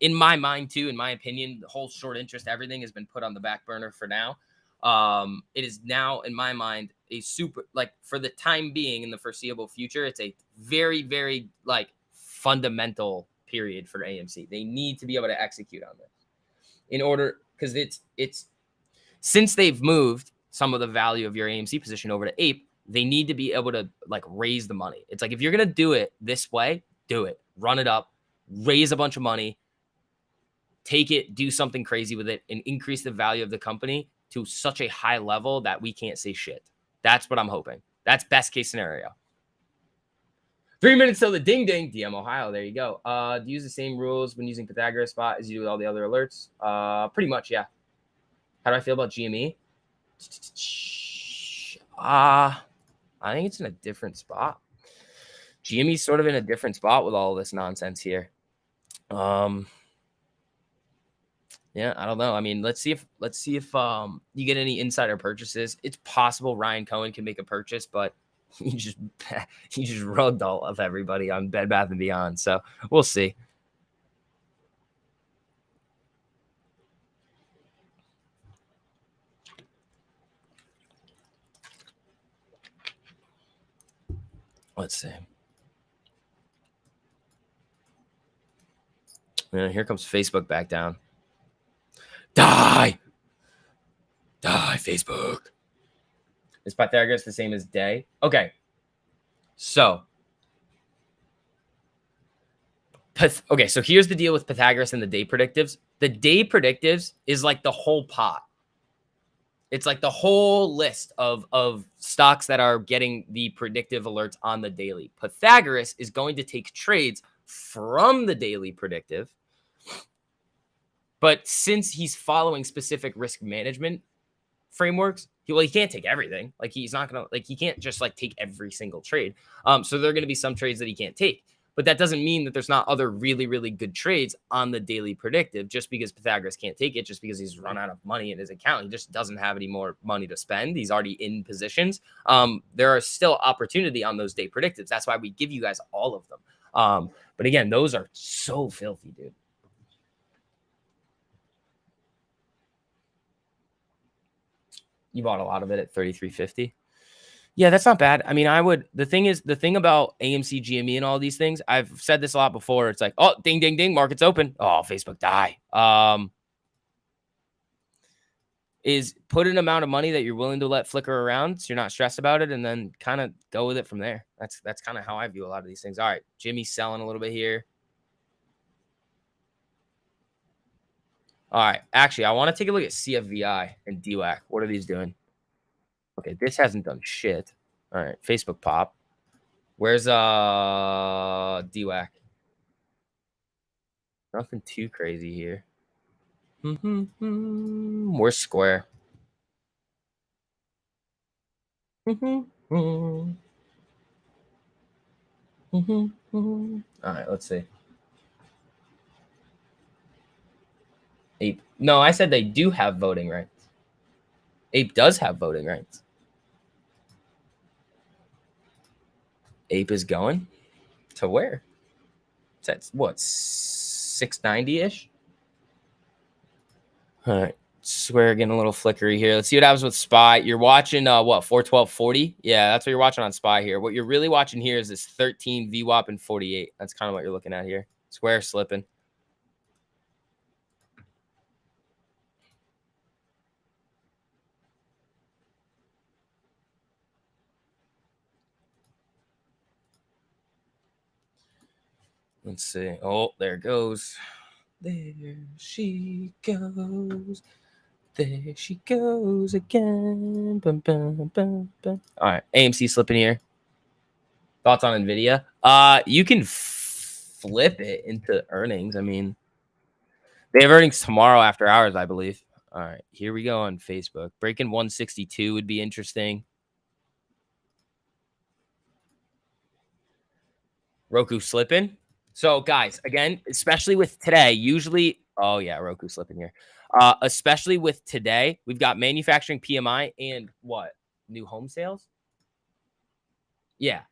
in my mind too, in my opinion, the whole short interest, everything has been put on the back burner for now. It is now, in my mind, a super, like, for the time being in the foreseeable future, it's a very, very, like, fundamental period for AMC. They need to be able to execute on this in order, because it's since they've moved some of the value of your AMC position over to Ape, they need to be able to, like, raise the money. It's like, if you're going to do it this way, do it, run it up, raise a bunch of money, take it, do something crazy with it, and increase the value of the company to such a high level that we can't say shit. That's what I'm hoping. That's best case scenario. 3 minutes till the ding ding. DM Ohio. There you go. Do you use the same rules when using Pythagoras spot as you do with all the other alerts? Pretty much, yeah. How do I feel about GME? I think it's in a different spot. GME's sort of in a different spot with all this nonsense here. Yeah, I don't know. I mean, let's see if you get any insider purchases. It's possible Ryan Cohen can make a purchase, but he just rugged all of everybody on Bed Bath & Beyond. So we'll see. Let's see. Yeah, here comes Facebook back down. Die, Facebook. Is Pythagoras the same as day? Okay. So here's the deal with Pythagoras and the day predictives. The day predictives is like the whole pot. It's like the whole list of stocks that are getting the predictive alerts on the daily. Pythagoras is going to take trades from the daily predictive. But since he's following specific risk management frameworks, he can't take everything. Like, he's not going to, like, he can't just, like, take every single trade. So there are going to be some trades that he can't take. But that doesn't mean that there's not other really, really good trades on the daily predictive just because Pythagoras can't take it, just because he's run out of money in his account. He just doesn't have any more money to spend. He's already in positions. There are still opportunity on those day predictives. That's why we give you guys all of them. But again, those are so filthy, dude. You bought a lot of it at 33.50. Yeah, that's not bad. I mean, the thing about AMC, GME, and all these things, I've said this a lot before. It's like, oh, ding, ding, ding, market's open. Oh, Facebook die. is put an amount of money that you're willing to let flicker around so you're not stressed about it, and then kind of go with it from there. That's kind of how I view a lot of these things. All right, Jimmy's selling a little bit here. All right, actually, I want to take a look at CFVI and DWAC. What are these doing? Okay, this hasn't done shit. All right, Facebook pop. Where's DWAC? Nothing too crazy here. We're square. All right, let's see. Ape. No, I said they do have voting rights. Ape does have voting rights. Ape is going to where? That's what, 690-ish? All right. Swear getting a little flickery here. Let's see what happens with SPY. You're watching what, 412.40? Yeah, that's what you're watching on SPY here. What you're really watching here is this 13 VWAP and 48. That's kind of what you're looking at here. Square slipping. Let's see. Oh, there it goes. There she goes. There she goes again. Bum, bum, bum, bum. All right, AMC slipping here. Thoughts on Nvidia? You can flip it into earnings. I mean, they have earnings tomorrow after hours, I believe. All right, here we go on Facebook. Breaking 162 would be interesting. Roku slipping. So, guys, again, especially with today, usually, oh yeah, Roku slipping here. Especially with today, we've got manufacturing PMI and what? New home sales? Yeah.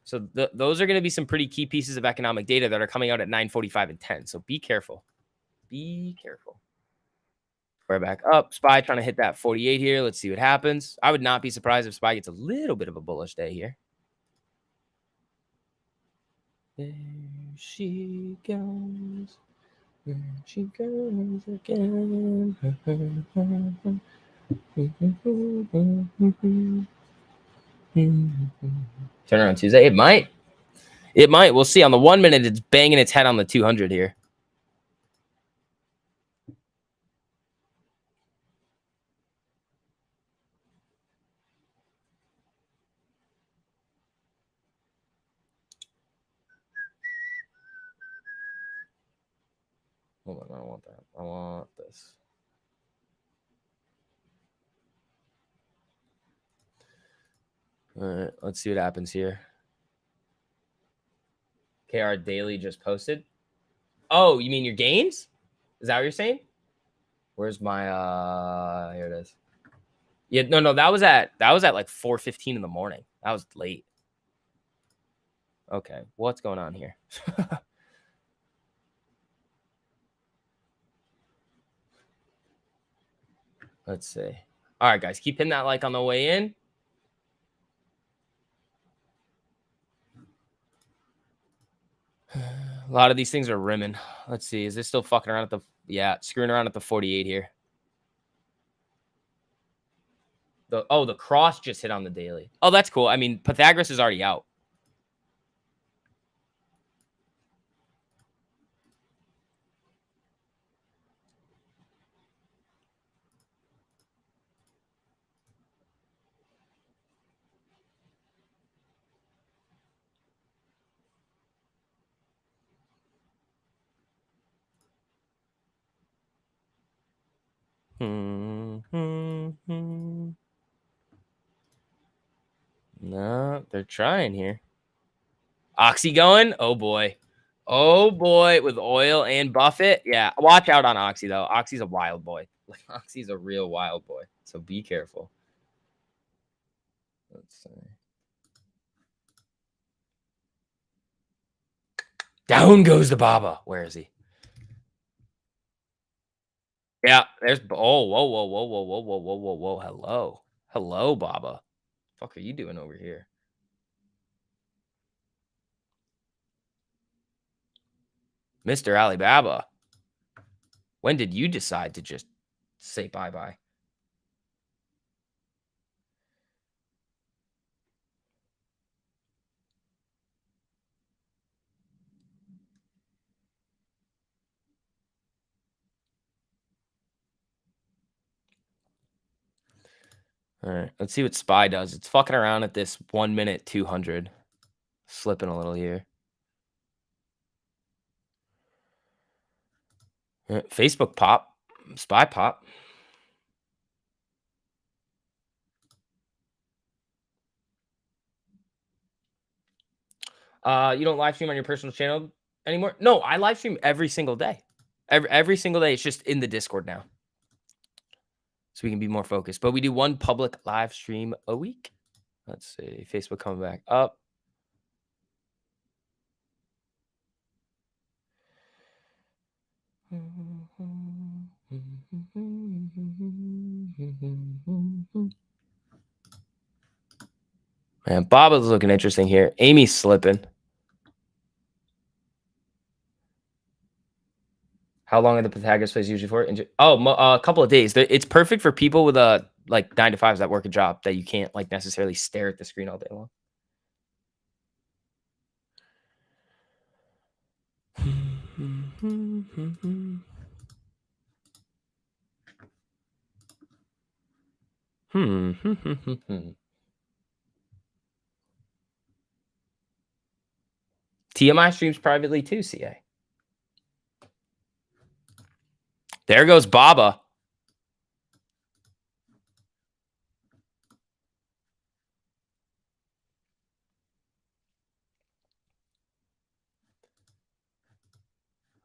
So those are going to be some pretty key pieces of economic data that are coming out at 9:45 and 10. So be careful. Be careful. We're back up. SPY trying to hit that 48 here. Let's see what happens. I would not be surprised if SPY gets a little bit of a bullish day here. There she goes. There she goes again. Turn around Tuesday. It might. It might. We'll see. On the 1 minute, it's banging its head on the 200 here. Hold on. I don't want that. I want this. All right. Let's see what happens here. KR Daily just posted. Oh, you mean your gains? Is that what you're saying? Where's my here it is. Yeah, no, that was at like 4:15 in the morning. That was late. Okay, what's going on here? Let's see. All right, guys, keep hitting that like on the way in. A lot of these things are rimming. Let's see. Is this still fucking around at the screwing around at the 48 here? The cross just hit on the daily. Oh, that's cool. I mean, Pythagoras is already out. No, they're trying here. Oxy going? Oh boy. Oh boy, with oil and Buffett. Yeah, watch out on Oxy though. Oxy's a wild boy. Oxy's a real wild boy. So be careful. Let's see. Down goes the Baba. Where is he? Yeah, there's whoa. Hello, Baba. What the fuck are you doing over here? Mr. Alibaba. When did you decide to just say bye-bye. All right, let's see what SPY does. It's fucking around at this 1 minute 200. Slipping a little here. All right, Facebook pop. SPY pop. You don't live stream on your personal channel anymore? No, I live stream every single day. Every single day. It's just in the Discord now. So we can be more focused. But we do one public live stream a week. Let's see. Facebook coming back up. Man, Bob is looking interesting here. Amy's slipping. How long are the Pythagoras plays usually for? A couple of days. It's perfect for people with like 9 to 5s that work a job that you can't like necessarily stare at the screen all day long. TMI streams privately too, CA. There goes Baba.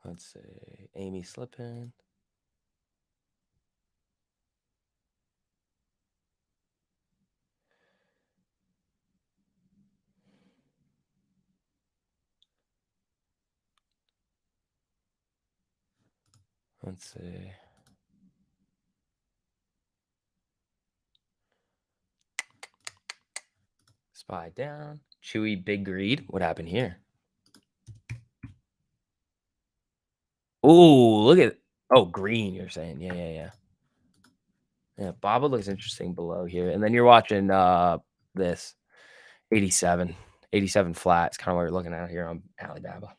Let's see. Amy slipping. Let's see. SPY down. Chewy, big greed. What happened here? Oh, look at. Oh, green, you're saying. Yeah. Yeah, Baba looks interesting below here. And then you're watching this 87. 87 flat. It's kind of what we're looking at here on Alibaba.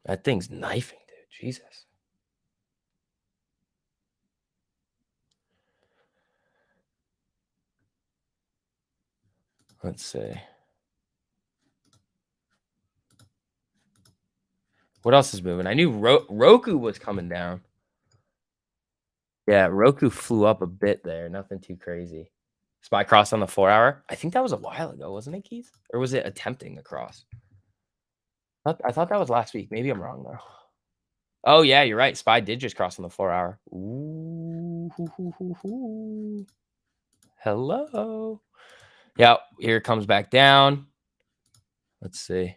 That thing's knifing, dude. Jesus. Let's see. What else is moving? I knew Roku was coming down. Yeah, Roku flew up a bit there. Nothing too crazy. SPY cross on the 4 hour. I think that was a while ago, wasn't it, Keith? Or was it attempting a cross? I thought that was last week. Maybe I'm wrong though. Oh yeah, you're right. SPY did just cross on the 4 hour. Ooh, hello. Yeah, here it comes back down. Let's see.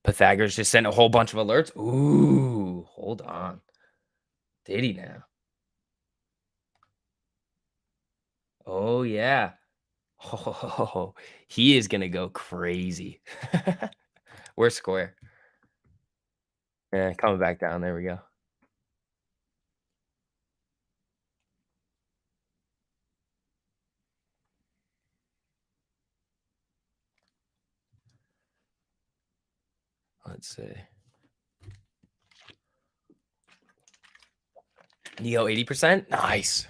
Pythagoras just sent a whole bunch of alerts. Ooh, hold on. Did he now? Oh yeah. Oh, he is gonna go crazy. We're square. Yeah, coming back down. There we go. Let's see. Neo 80%. Nice.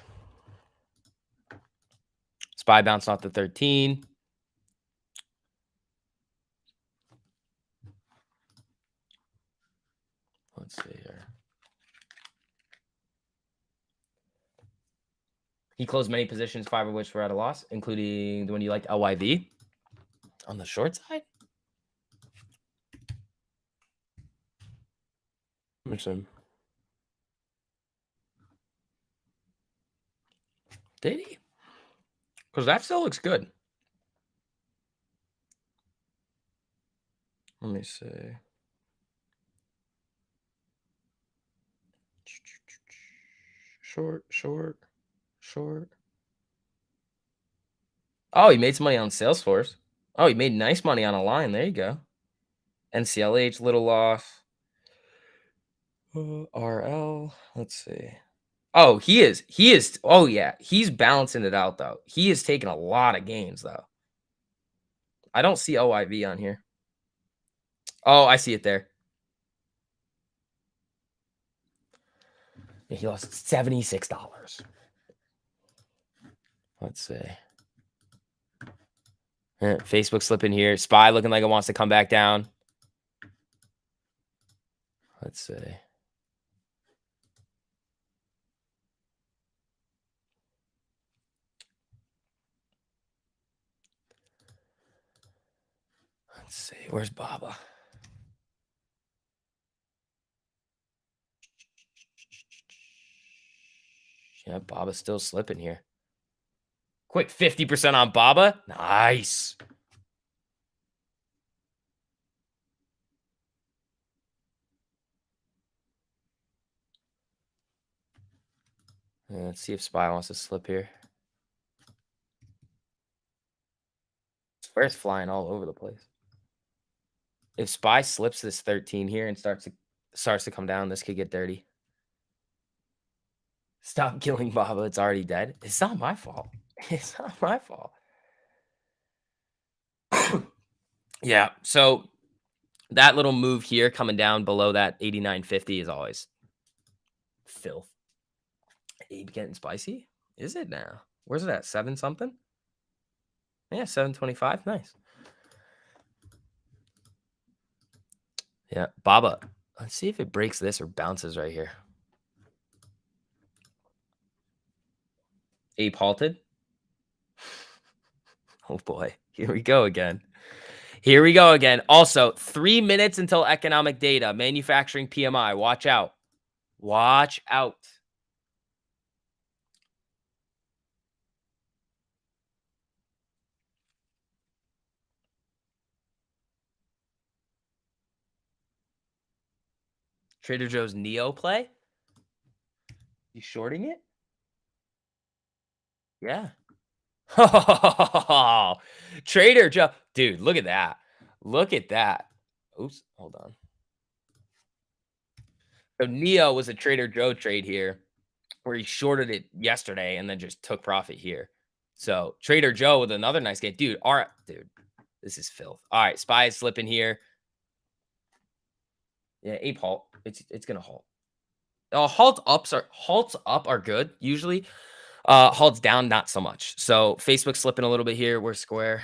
SPY bounced off the 13. Let's see here. He closed many positions, 5 of which were at a loss, including the one you liked, LYV. On the short side? Interesting. Did he? Because that still looks good. Let me see. Short. Oh, he made some money on Salesforce. Oh, he made nice money on a line. There you go. NCLH, little loss. RL. Let's see. Oh, he is. He is. Oh, yeah. He's balancing it out, though. He is taking a lot of gains, though. I don't see OIV on here. Oh, I see it there. He lost $76. Let's see. Facebook slipping here. SPY looking like it wants to come back down. Let's see. Let's see. Where's Baba? Yeah, Baba's still slipping here. Quick 50% on Baba. Nice. Let's see if SPY wants to slip here. Square's flying all over the place. If SPY slips this 13 here and starts to come down, this could get dirty. Stop killing Baba. It's already dead. It's not my fault. It's not my fault. Yeah. So that little move here coming down below that 89.50 is always filth. Abe getting spicy? Is it now? Where's it at? 7 something? Yeah, 725. Nice. Yeah, Baba. Let's see if it breaks this or bounces right here. Abe halted. Oh boy, here we go again. Here we go again. Also, 3 minutes until economic data. Manufacturing PMI. Watch out. Watch out. Trader Joe's Neo play? You shorting it? Yeah. Trader Joe. Dude, look at that. Look at that. Oops, hold on. So Neo was a Trader Joe trade here where he shorted it yesterday and then just took profit here. So Trader Joe with another nice game. Dude, all right, dude, this is filth. All right, SPY is slipping here. Yeah, Ape halt. It's gonna halt. Halts up are good usually. Halts down, not so much. So Facebook slipping a little bit here. We're Square.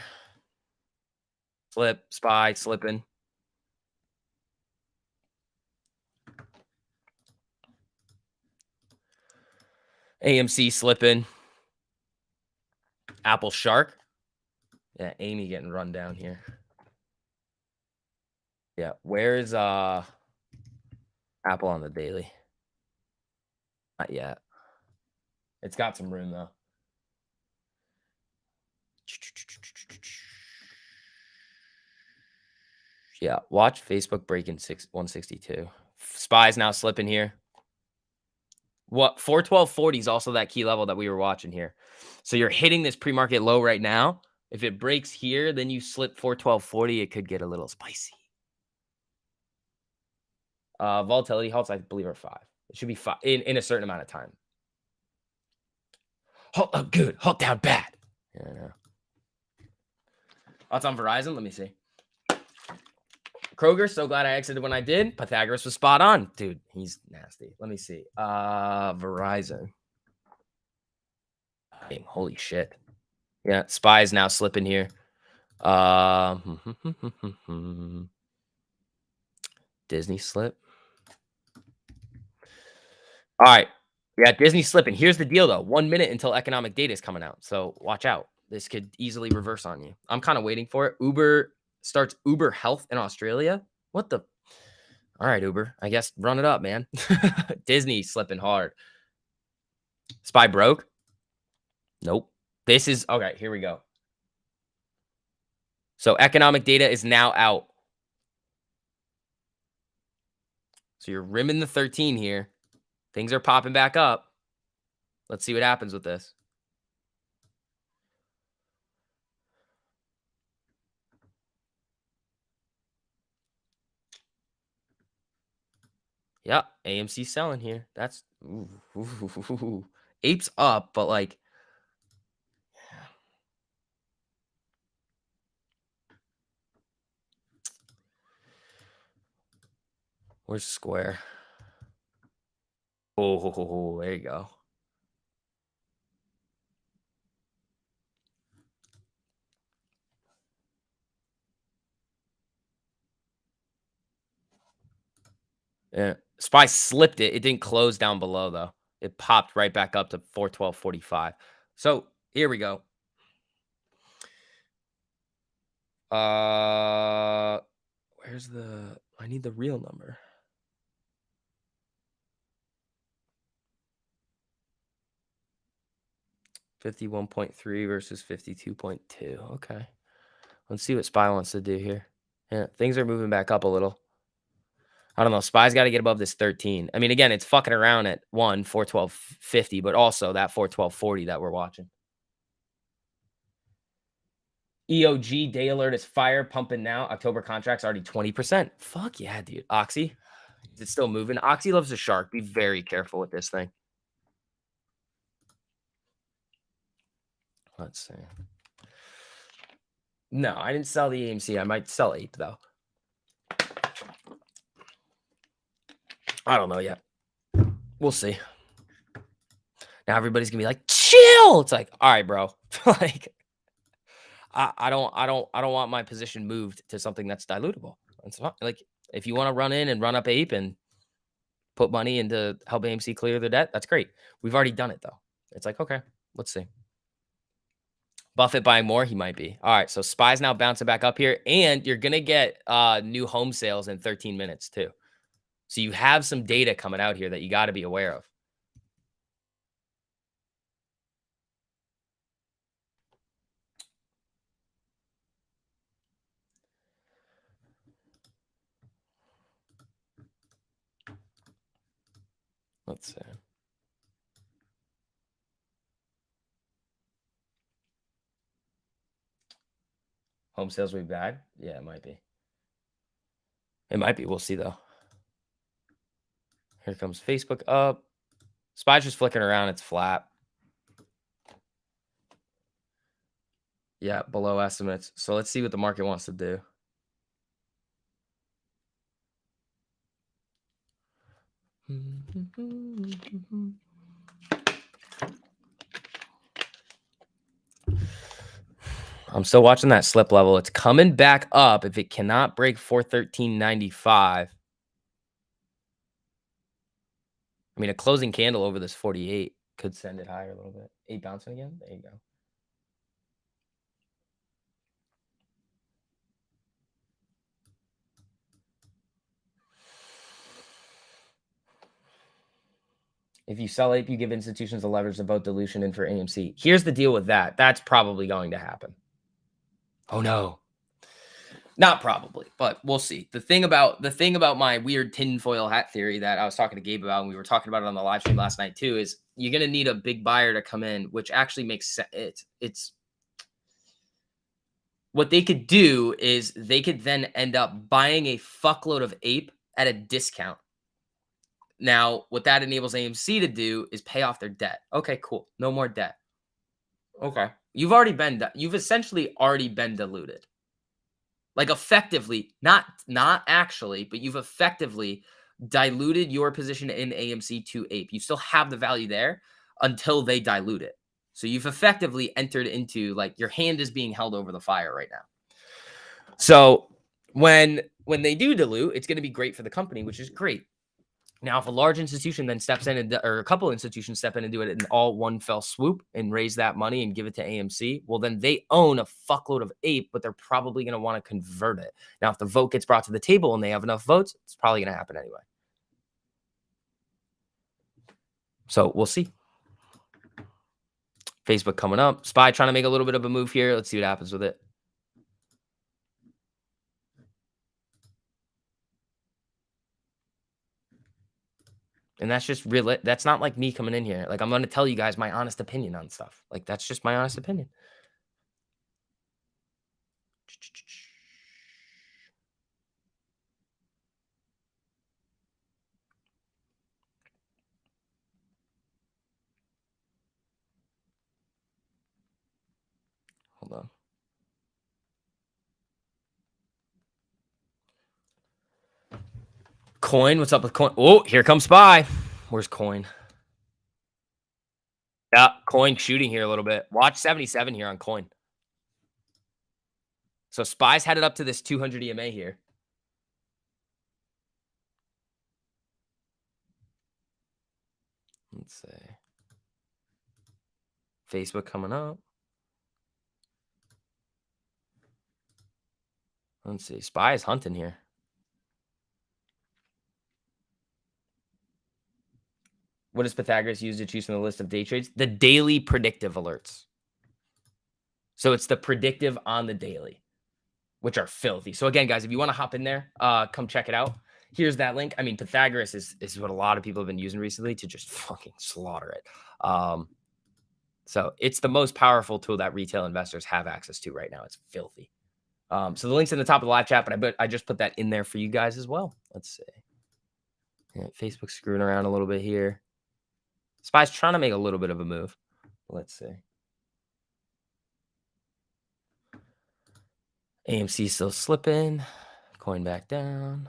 Slip, SPY slipping. AMC slipping. Apple Shark. Yeah, Amy getting run down here. Yeah, where's Apple on the daily? Not yet. It's got some room though. Yeah, watch Facebook breaking 162. SPY's now slipping here. What 412.40 is also that key level that we were watching here. So you're hitting this pre-market low right now. If it breaks here, then you slip 412.40. It could get a little spicy. Volatility halts, I believe, are 5. It should be 5 in a certain amount of time. Halt up good, halt down bad. Yeah, I know. Thoughts on Verizon? Let me see. Kroger, so glad I exited when I did. Pythagoras was spot on. Dude, he's nasty. Let me see. Verizon. Holy shit. Yeah, SPY is now slipping here. Disney slip. All right. Yeah, Disney slipping. Here's the deal, though. 1 minute until economic data is coming out. So watch out. This could easily reverse on you. I'm kind of waiting for it. Uber starts Uber Health in Australia. What the? All right, Uber. I guess run it up, man. Disney slipping hard. SPY broke? Nope. This is okay. Here we go. So economic data is now out. So you're rimming the 13 here. Things are popping back up. Let's see what happens with this. Yeah, AMC selling here. That's Ape's up, but like where's Square? Oh, there you go. Yeah. SPY slipped it. It didn't close down below though. It popped right back up to 412.45. So here we go. Where's the I need the real number. $51.3 versus 52.2. Okay. Let's see what SPY wants to do here. Yeah, things are moving back up a little. I don't know. SPY's got to get above this 13. I mean, again, it's fucking around at 412.50, but also that 412.40 that we're watching. EOG day alert is fire pumping now. October contracts already 20%. Fuck yeah, dude. Oxy, is it still moving? Oxy loves a shark. Be very careful with this thing. Let's see. No, I didn't sell the AMC. I might sell Ape though. I don't know yet. We'll see. Now everybody's gonna be like, chill. It's like, all right, bro. Like, I don't want my position moved to something that's dilutable. It's not like if you want to run in and run up Ape and put money into help AMC clear their debt, that's great. We've already done it though. It's like, okay, let's see. Buffett buying more, he might be. All right, so SPY's now bouncing back up here, and you're gonna get new home sales in 13 minutes too. So you have some data coming out here that you got to be aware of. Let's see. Home sales will be bad? Yeah, it might be. It might be. We'll see though. Here comes Facebook up. SPY's just flicking around. It's flat. Yeah, below estimates. So let's see what the market wants to do. I'm still watching that slip level. It's coming back up. If it cannot break 413.95, I mean, a closing candle over this 48 could send it higher a little bit. 8 bouncing again. There you go. If you sell Ape, you give institutions the leverage to vote dilution in for AMC. Here's the deal with that. That's probably going to happen. Oh no. Not probably, but we'll see. The thing about my weird tinfoil hat theory that I was talking to Gabe about, and we were talking about it on the live stream last night too, is you're gonna need a big buyer to come in, which actually makes sense. It's what they could do is they could then end up buying a fuckload of Ape at a discount. Now, what that enables AMC to do is pay off their debt. Okay, cool. No more debt. Okay. You've essentially already been diluted. Like effectively, not actually, but you've effectively diluted your position in AMC to Ape. You still have the value there until they dilute it. So you've effectively entered into like your hand is being held over the fire right now. So when they do dilute, it's going to be great for the company, which is great. Now, if a large institution then steps in or a couple institutions step in and do it in all one fell swoop and raise that money and give it to AMC, well, then they own a fuckload of Ape, but they're probably going to want to convert it. Now, if the vote gets brought to the table and they have enough votes, it's probably going to happen anyway. So we'll see. Facebook coming up. SPY trying to make a little bit of a move here. Let's see what happens with it. And that's just real. That's not like me coming in here. Like, I'm going to tell you guys my honest opinion on stuff. Like, that's just my honest opinion. Hold on. Coin, what's up with Coin? Oh, here comes Spy. Where's Coin? Yeah, Coin shooting here a little bit. Watch 77 here on Coin. So Spy's headed up to this 200 EMA here. Let's see. Facebook coming up. Let's see. Spy is hunting here. What does Pythagoras use to choose from the list of day trades? The daily predictive alerts. So it's the predictive on the daily, which are filthy. So again, guys, if you want to hop in there, come check it out. Here's that link. I mean, Pythagoras is what a lot of people have been using recently to just fucking slaughter it. So it's the most powerful tool that retail investors have access to right now. It's filthy. So the link's in the top of the live chat, but I just put that in there for you guys as well. Let's see. Yeah, Facebook's screwing around a little bit here. Spy's trying to make a little bit of a move. Let's see. AMC still slipping. Coin back down.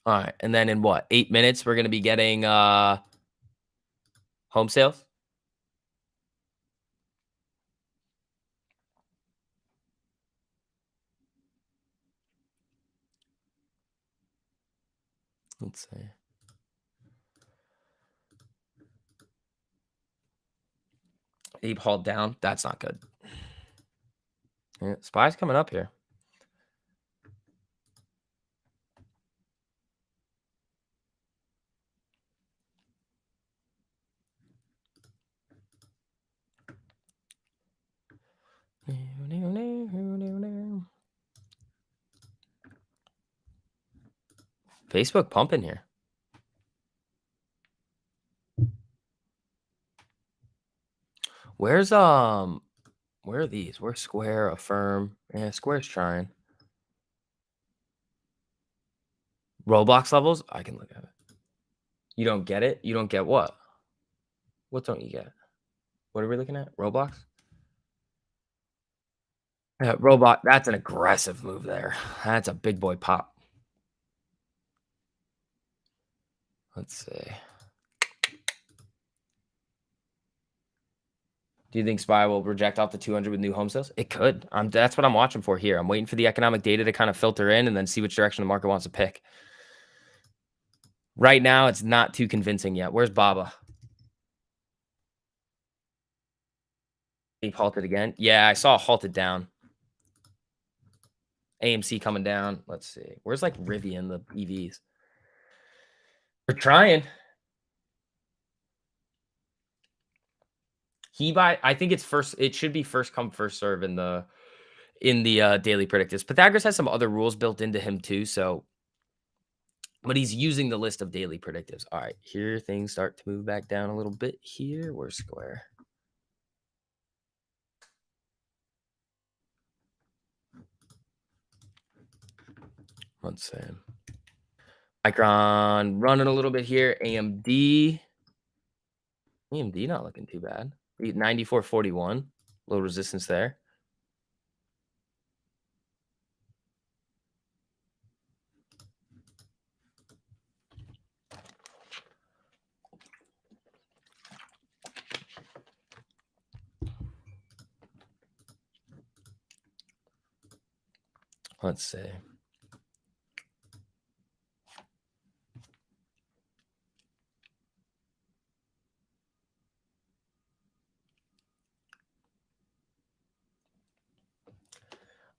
All right. And then in what? 8 minutes, we're going to be getting home sales. Let's see. Abe hauled down. That's not good. Yeah, Spy's coming up here. Facebook pumping here. Where's where are these? Where's Square, Affirm? Yeah, Square's trying. Roblox levels? I can look at it. You don't get it? You don't get what? What don't you get? What are we looking at? Roblox? Yeah, Robot, that's an aggressive move there. That's a big boy pop. Let's see. Do you think Spy will reject off the 200 with new home sales? It could. That's what I'm watching for here. I'm waiting for the economic data to kind of filter in and then see which direction the market wants to pick. Right now, it's not too convincing yet. Where's Baba? He halted again. Yeah, I saw halted down. AMC coming down. Let's see. Where's like Rivian, the EVs? We're trying. I think it's first. It should be first come, first serve in the daily predictors. Pythagoras has some other rules built into him too. So, but he's using the list of daily predictives. All right, here things start to move back down a little bit here. Where's Square? Let's see. Micron running a little bit here. AMD not looking too bad. 94.41. Low resistance there. Let's see.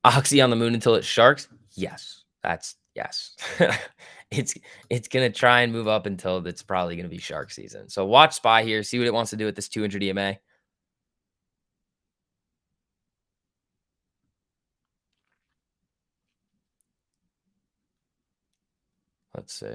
Oxy on the moon until it sharks? Yes. That's Yes. It's it's gonna try and move up until it's probably gonna be shark season. So watch SPY here, see what it wants to do with this 200 EMA. Let's see.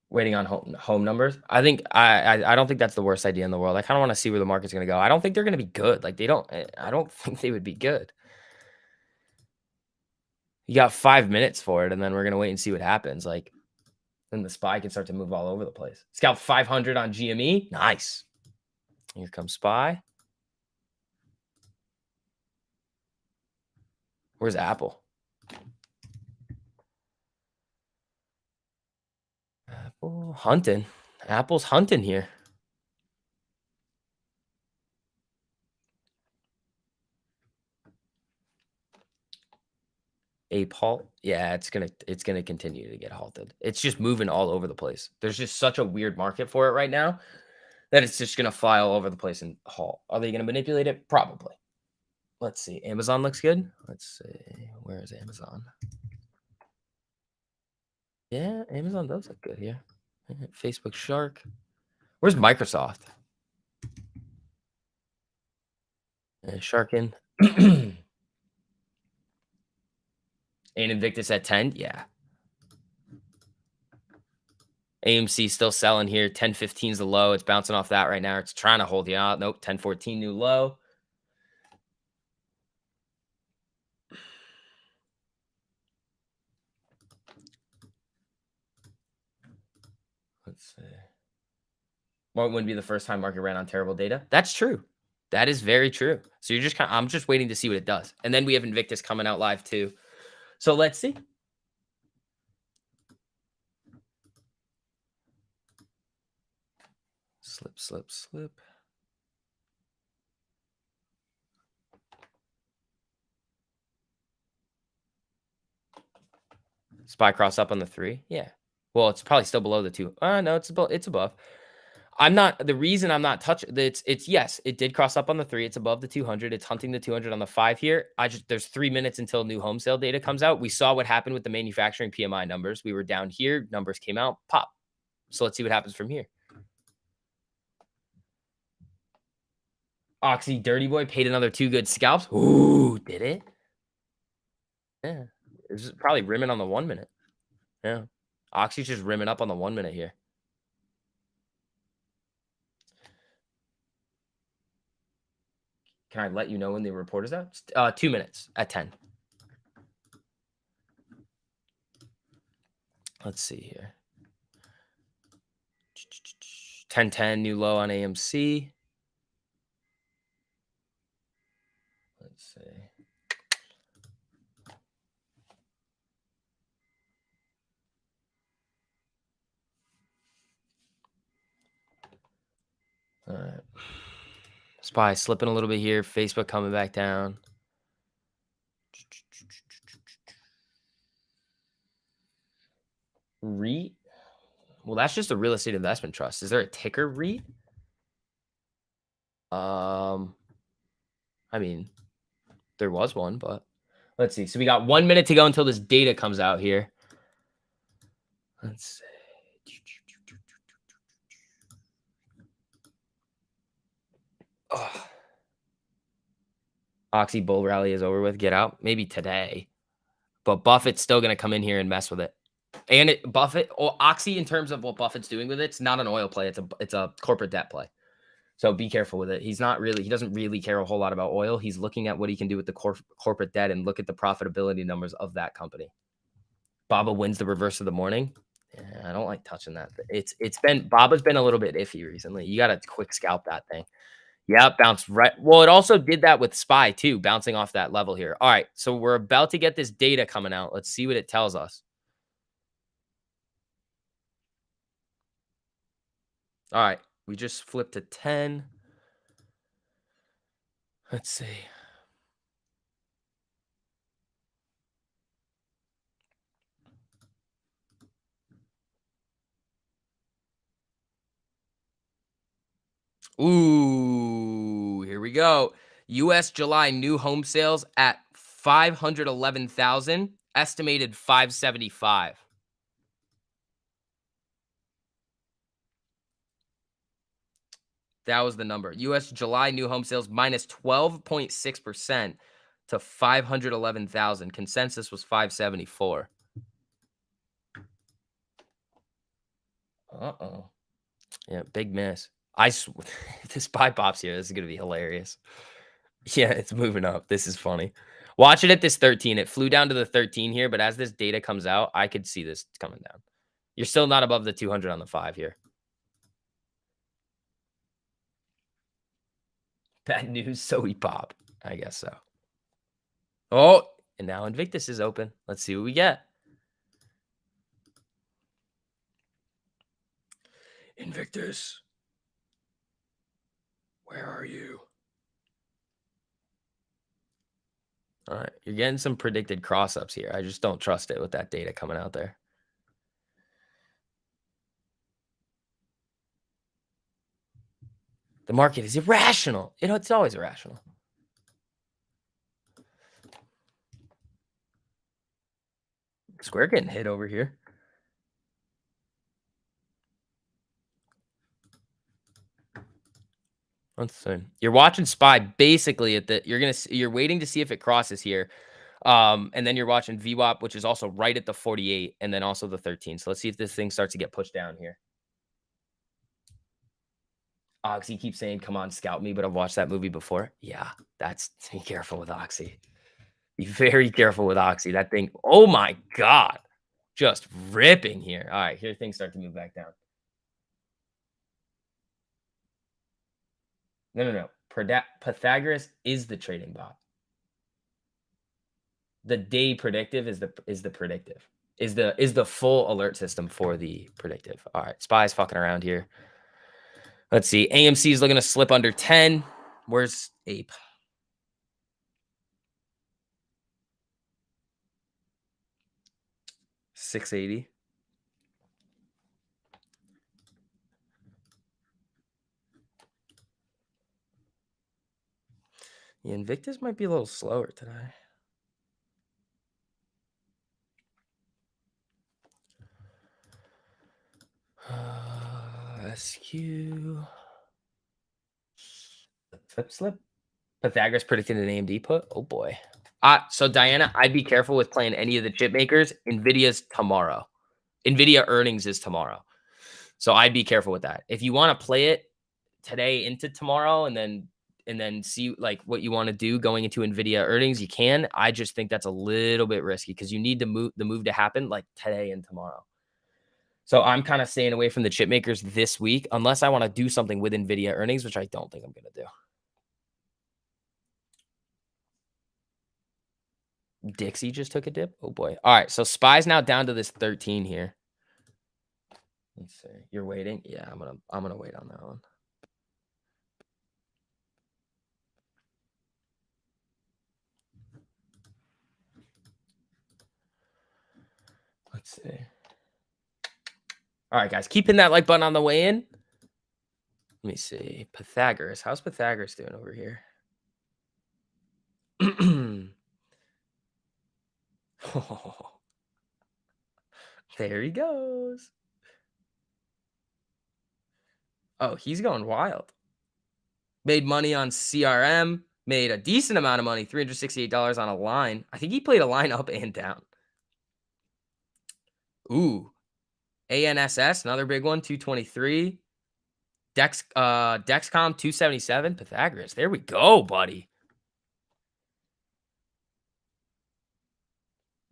Waiting on home numbers. I think I don't think that's the worst idea in the world. I kind of want to see where the market's going to go. I don't think they're going to be good. Like they don't. I don't think they would be good. You got 5 minutes for it, and then we're going to wait and see what happens. Like then the SPY can start to move all over the place. Scalp 500 on GME. Nice. Here comes SPY. Where's Apple? Apple hunting. Apple's hunting here. Ape halt. Yeah, it's gonna continue to get halted. It's just moving all over the place. There's just such a weird market for it right now that it's just gonna fly all over the place and halt. Are they gonna manipulate it? Probably. Let's see. Amazon looks good. Let's see. Where is Amazon? Yeah, Amazon does look good here. Facebook Shark. Where's Microsoft? Sharkin. And Invictus at 10. Yeah. AMC still selling here. 10.15 is the low. It's bouncing off that right now. It's trying to hold you out. Nope. 10.14 new low. Let's see. Well, it wouldn't be the first time market ran on terrible data. That's true. That is very true. So you're just kind of, I'm just waiting to see what it does. And then we have Invictus coming out live too. So let's see. Slip, slip, slip. SPY cross up on the 3. Yeah. Well, it's probably still below the 2. No, it's above. I'm not the reason I'm not touching it's yes, it did cross up on the 3. It's above the 200. It's hunting the 200 on the 5 here. There's 3 minutes until new home sale data comes out. We saw what happened with the manufacturing PMI numbers. We were down here, numbers came out, pop. So let's see what happens from here. Oxy Dirty Boy paid another 2 good scalps. Ooh, did it? Yeah. This is probably rimming on the 1 minute. Yeah. Oxy's just rimming up on the 1 minute here. Can I let you know when the report is out? 2 minutes at 10. Let's see here. 10.10 new low on AMC. Let's see. All right. SPY slipping a little bit here. Facebook coming back down. REIT? Well, that's just a real estate investment trust. Is there a ticker REIT? I mean, there was one, but let's see. So we got 1 minute to go until this data comes out here. Let's see. Oh. Oxy bull rally is over with. Get out. Maybe today. But Buffett's still going to come in here and mess with it. And Buffett or Oxy, in terms of what Buffett's doing with it, it's not an oil play. It's a corporate debt play. So be careful with it. He doesn't really care a whole lot about oil. He's looking at what he can do with the corporate debt and look at the profitability numbers of that company. Baba wins the reverse of the morning. Yeah, I don't like touching that. Baba's been a little bit iffy recently. You got to quick scalp that thing. Yeah, bounced right. Well, it also did that with SPY too, bouncing off that level here. All right, so we're about to get this data coming out. Let's see what it tells us. All right, we just flipped to 10. Let's see. Ooh, here we go. US July new home sales at 511,000, estimated 575. That was the number. US July new home sales minus 12.6% to 511,000. Consensus was 574. Uh-oh. Yeah, big miss. This buy pops here. This is going to be hilarious. Yeah, it's moving up. This is funny. Watch it at this 13. It flew down to the 13 here, but as this data comes out, I could see this coming down. You're still not above the 200 on the 5 here. Bad news, so we pop. I guess so. Oh, and now Invictus is open. Let's see what we get. Invictus, where are you? All right, you're getting some predicted cross-ups here. I just don't trust it with that data coming out there. The market is irrational. It's always irrational. Square getting hit over here. Let's see. You're watching SPY basically at the you're waiting to see if it crosses here. And then you're watching VWAP, which is also right at the 48, and then also the 13. So let's see if this thing starts to get pushed down here. Oxy keeps saying, "Come on, scout me," but I've watched that movie before. Yeah, be careful with Oxy. Be very careful with Oxy. That thing, oh my God, just ripping here. All right, here things start to move back down. No. Pythagoras is the trading bot. The day predictive is the predictive. Is the full alert system for the predictive. All right, SPY's fucking around here. Let's see. AMC is looking to slip under 10. Where's Ape? $680. The Invictus might be a little slower today. SQ. Flip slip. Pythagoras predicted an AMD put. Oh boy. So Diana, I'd be careful with playing any of the chip makers. Nvidia's tomorrow. Nvidia earnings is tomorrow. So I'd be careful with that. If you want to play it today into tomorrow and then see like what you want to do going into Nvidia earnings, you can. I just think that's a little bit risky because you need the move to happen like today and tomorrow. So I'm kind of staying away from the chip makers this week unless I want to do something with Nvidia earnings, which I don't think I'm going to do. Dixie just took a dip. Oh boy. All right. So SPY's now down to this 13 here. Let's see. You're waiting? Yeah, I'm gonna wait on that one. Let's see. All right, guys. Keep hitting that like button on the way in. Let me see. Pythagoras. How's Pythagoras doing over here? Oh, there he goes. Oh, he's going wild. Made money on CRM. Made a decent amount of money, $368 on a line. I think he played a line up and down. Ooh. ANSS, another big one, 223. Dexcom, 277. Pythagoras. There we go, buddy.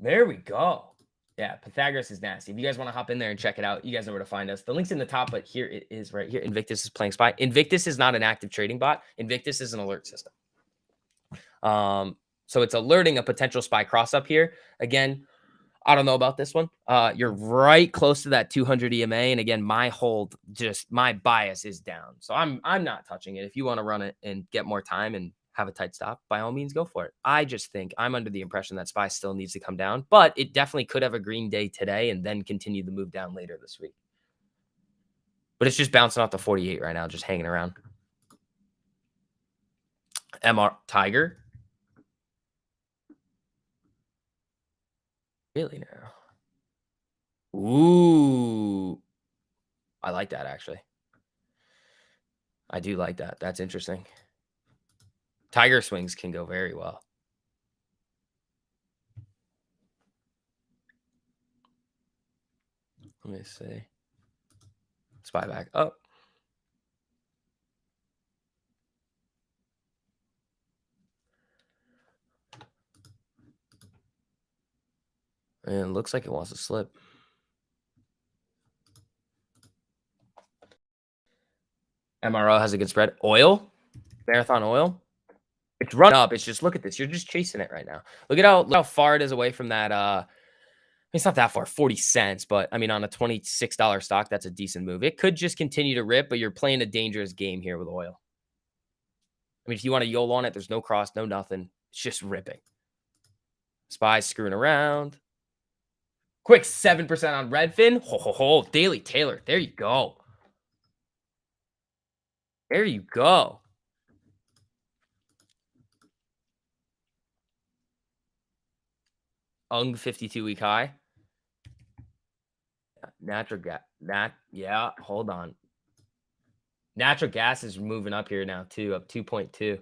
There we go. Yeah, Pythagoras is nasty. If you guys want to hop in there and check it out, you guys know where to find us. The link's in the top, but here it is right here. Invictus is playing SPY. Invictus is not an active trading bot. Invictus is an alert system. So it's alerting a potential SPY cross up here. Again, I don't know about this one. You're right close to that 200 EMA. And again, my bias is down. So I'm not touching it. If you want to run it and get more time and have a tight stop, by all means, go for it. I just think I'm under the impression that SPY still needs to come down, but it definitely could have a green day today and then continue the move down later this week. But it's just bouncing off the 48 right now, just hanging around. MR Tiger. Really now? Ooh, I like that actually. I do like that. That's interesting. Tiger swings can go very well. Let me see. Spy back up. And it looks like it wants to slip. MRO has a good spread. Oil, Marathon Oil. It's run up. It's just look at this. You're just chasing it right now. Look how far it is away from that. It's not that far, 40 cents, but I mean, on a $26 stock, that's a decent move. It could just continue to rip, but you're playing a dangerous game here with oil. I mean, if you want to YOLO on it, there's no cross, no nothing. It's just ripping. Spy's screwing around. Quick 7% on Redfin. Ho, ho, ho. Daily Taylor. There you go. There you go. UNG 52-week high. Natural gas. Yeah, hold on. Natural gas is moving up here now, too, up 2.2.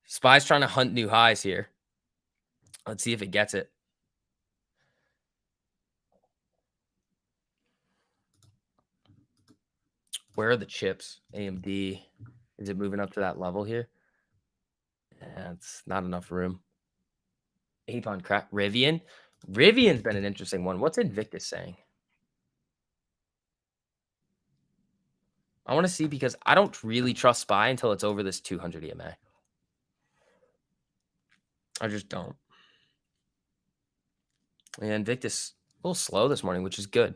Spy's trying to hunt new highs here. Let's see if it gets it. Where are the chips? AMD. Is it moving up to that level here? Yeah, it's not enough room. Ape on crack. Rivian. Rivian's been an interesting one. What's Invictus saying? I want to see because I don't really trust Spy until it's over this 200 EMA. I just don't. And Invictus a little slow this morning, which is good.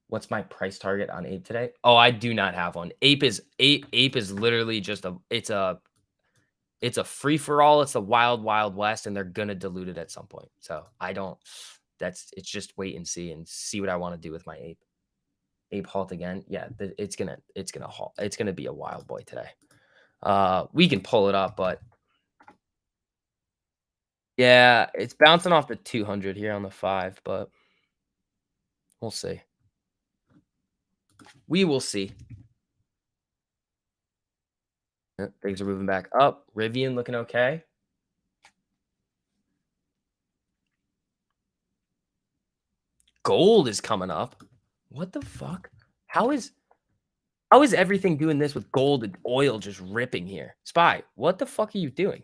What's my price target on Ape today? Oh, I do not have one. Ape is literally just it's a free for all. It's the wild, wild west, and they're gonna dilute it at some point. So I don't. It's just wait and see what I want to do with my Ape. Ape halt again. Yeah, it's gonna halt. It's gonna be a wild boy today. We can pull it up, but yeah, it's bouncing off the 200 here on the 5, but we'll see. We will see. Things are moving back up. Rivian looking okay. Gold is coming up. What the fuck? How is everything doing this with gold and oil just ripping here? Spy, what the fuck are you doing?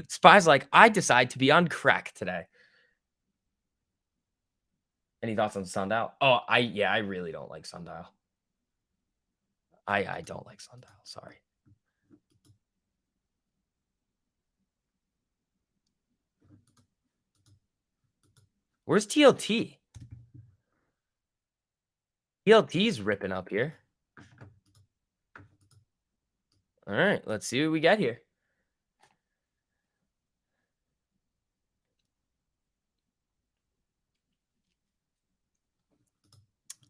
Spy's like, I decide to be on crack today. Any thoughts on Sundial? Oh, I really don't like Sundial. I don't like Sundial. Sorry. Where's TLT? TLT's ripping up here. All right, let's see what we get here.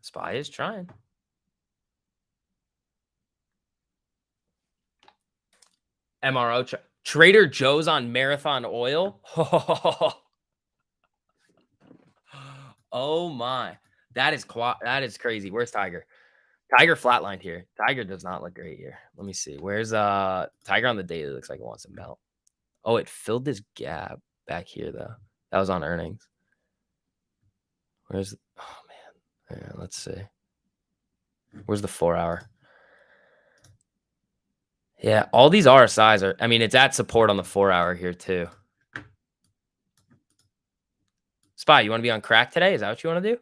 Spy is trying. MRO Trader Joe's on Marathon Oil. Oh my, that is crazy. Where's Tiger? Tiger flatlined here. Tiger does not look great here. Let me see. Where's Tiger on the daily? Looks like it wants to melt. Oh, it filled this gap back here though. That was on earnings. Where's oh man. Yeah, let's see. Where's the 4-hour? Yeah, all these RSIs are. I mean, it's at support on the 4-hour here too. Spy, you want to be on crack today? Is that what you want to do?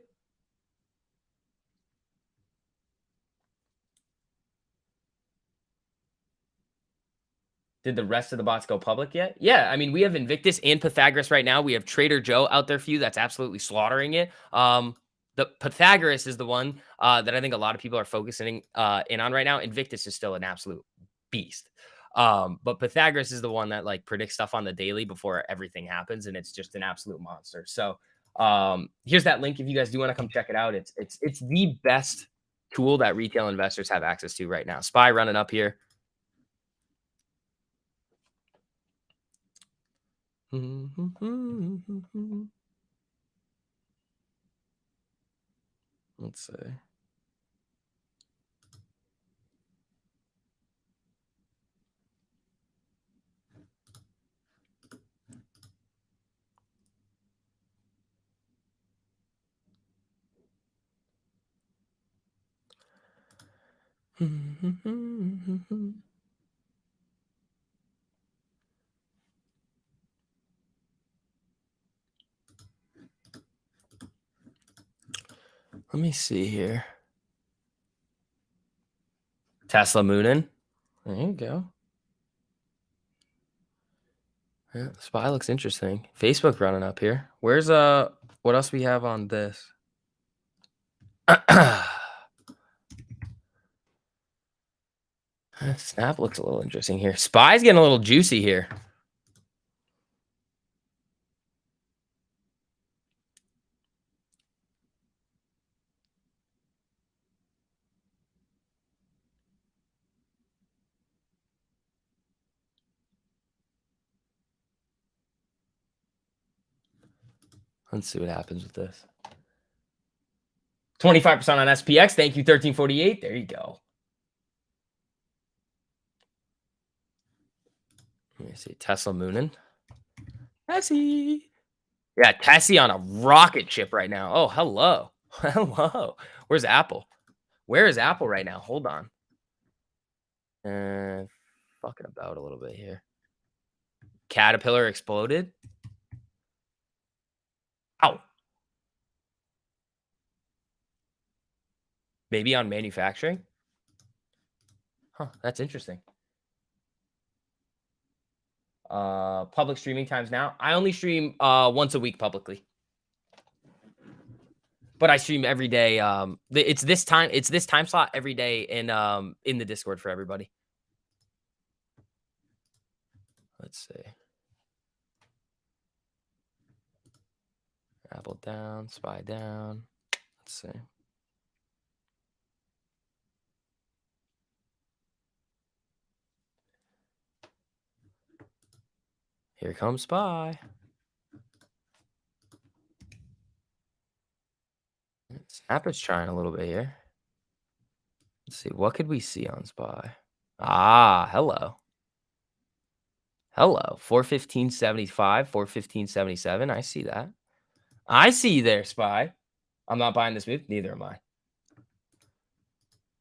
Did the rest of the bots go public yet? Yeah, I mean, we have Invictus and Pythagoras right now. We have Trader Joe out there for you. That's absolutely slaughtering it. The Pythagoras is the one that I think a lot of people are focusing in on right now. Invictus is still an absolute beast. But Pythagoras is the one that like predicts stuff on the daily before everything happens, and it's just an absolute monster. So here's that link if you guys do want to come check it out. It's the best tool that retail investors have access to right now. SPY running up here. Let's see. Let me see here. Tesla Moonin. There you go. Yeah, SPY looks interesting. Facebook running up here. Where's what else we have on this? Snap looks a little interesting here. SPY's getting a little juicy here. Let's see what happens with this. 25% on SPX. Thank you, 1348. There you go. Let me see. Tesla Moonin. Tessie. Yeah, Tessie on a rocket ship right now. Oh, hello. Hello. Where's Apple? Where is Apple right now? Hold on. Fucking about a little bit here. Caterpillar exploded. Ow. Maybe on manufacturing. Huh, that's interesting. Public streaming times now. I only stream once a week publicly. But I stream every day. It's this time slot every day in the Discord for everybody. Let's see. Apple down, SPY down. Let's see. Here comes SPY. Snap is trying a little bit here. Let's see. What could we see on SPY? Ah, hello. Hello. 415.75, 415.77. I see that. I see you there, SPY. I'm not buying this move. Neither am I.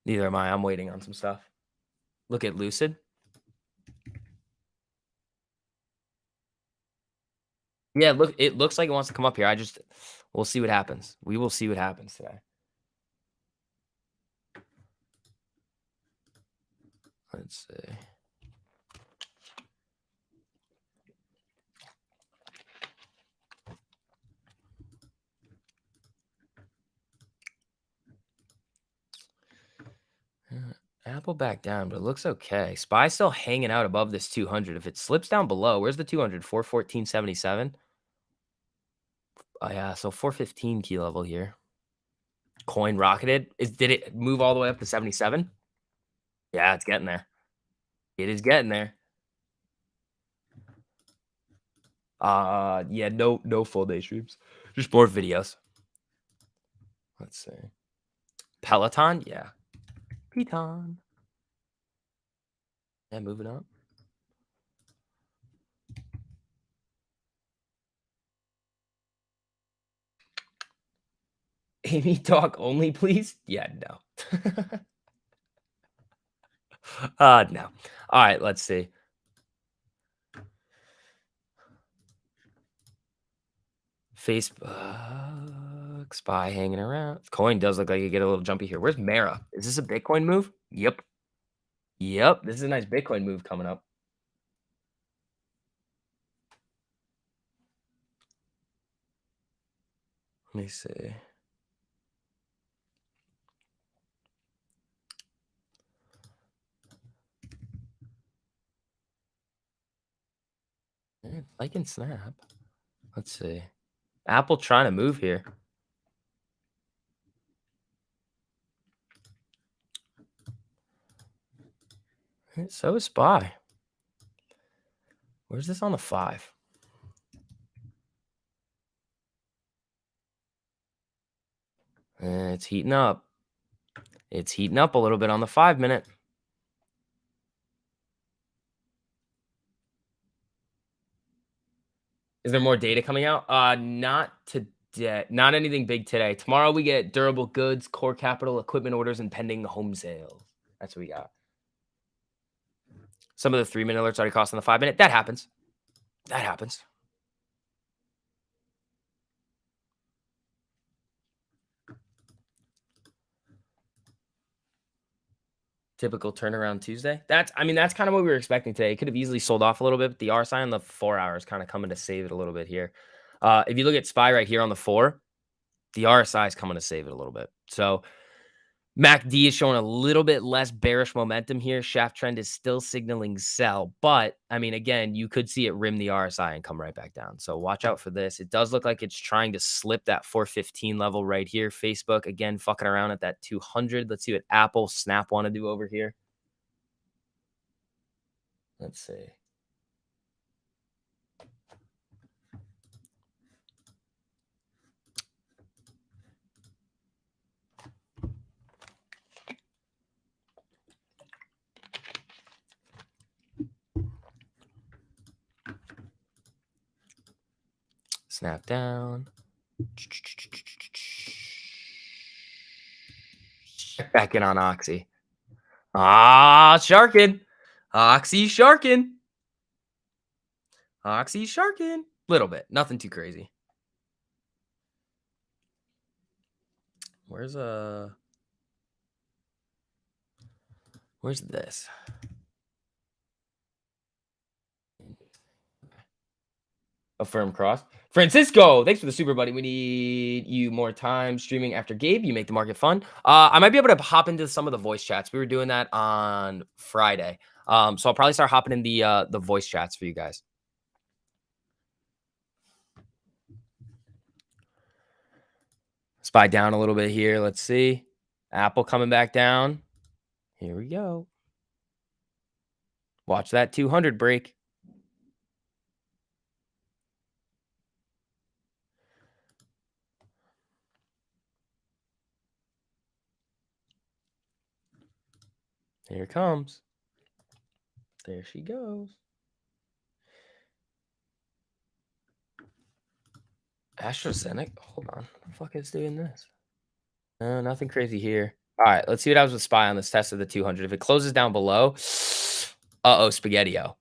Neither am I. I'm waiting on some stuff. Look at Lucid. Yeah, look, it looks like it wants to come up here. We'll see what happens. We will see what happens today. Let's see. Apple back down, but it looks okay. SPY still hanging out above this 200. If it slips down below, where's the 200? 414.77. Oh yeah, so 415 key level here. Coin rocketed. Did it move all the way up to 77? Yeah, it's getting there. It is getting there. Yeah, no full day streams. Just more videos. Let's see. Peloton, yeah. Peloton. Yeah, moving up. Amy talk only, please? Yeah, no. No. All right, let's see. Facebook, SPY hanging around. Coin does look like you get a little jumpy here. Where's Mara? Is this a Bitcoin move? Yep. Yep. This is a nice Bitcoin move coming up. Let me see. Like and snap. Let's see. Apple trying to move here. So is SPY. Where's this on the 5? It's heating up. It's heating up a little bit on the 5-minute. Is there more data coming out? Not today. Not anything big today. Tomorrow we get durable goods, core capital, equipment orders, and pending home sales. That's what we got. Some of the 3-minute alerts already crossed on the 5-minute. That happens. That happens. Typical turnaround Tuesday. That's kind of what we were expecting today. It could have easily sold off a little bit, but the RSI on the 4 hours kind of coming to save it a little bit here. If you look at SPY right here on the 4, the RSI is coming to save it a little bit. So MACD is showing a little bit less bearish momentum here. Shaft trend is still signaling sell, but I mean, again, you could see it rim the RSI and come right back down. So watch out for this. It does look like it's trying to slip that 415 level right here. Facebook, again, fucking around at that 200. Let's see what Apple, Snap want to do over here. Let's see. Snap down. Back in on Oxy. Sharkin. Oxy sharkin. Oxy sharkin. Little bit. Nothing too crazy. Where's this? A firm cross. Francisco, thanks for the super, buddy. We need you more time streaming after Gabe. You make the market fun. I might be able to hop into some of the voice chats. We were doing that on Friday. So I'll probably start hopping in the voice chats for you guys. SPY down a little bit here. Let's see. Apple coming back down. Here we go. Watch that 200 break. Here it comes. There she goes. AstraZeneca. Hold on. The fuck is doing this? Nothing crazy here. All right, let's see what happens with SPY on this test of the 200. If it closes down below, spaghetti-o.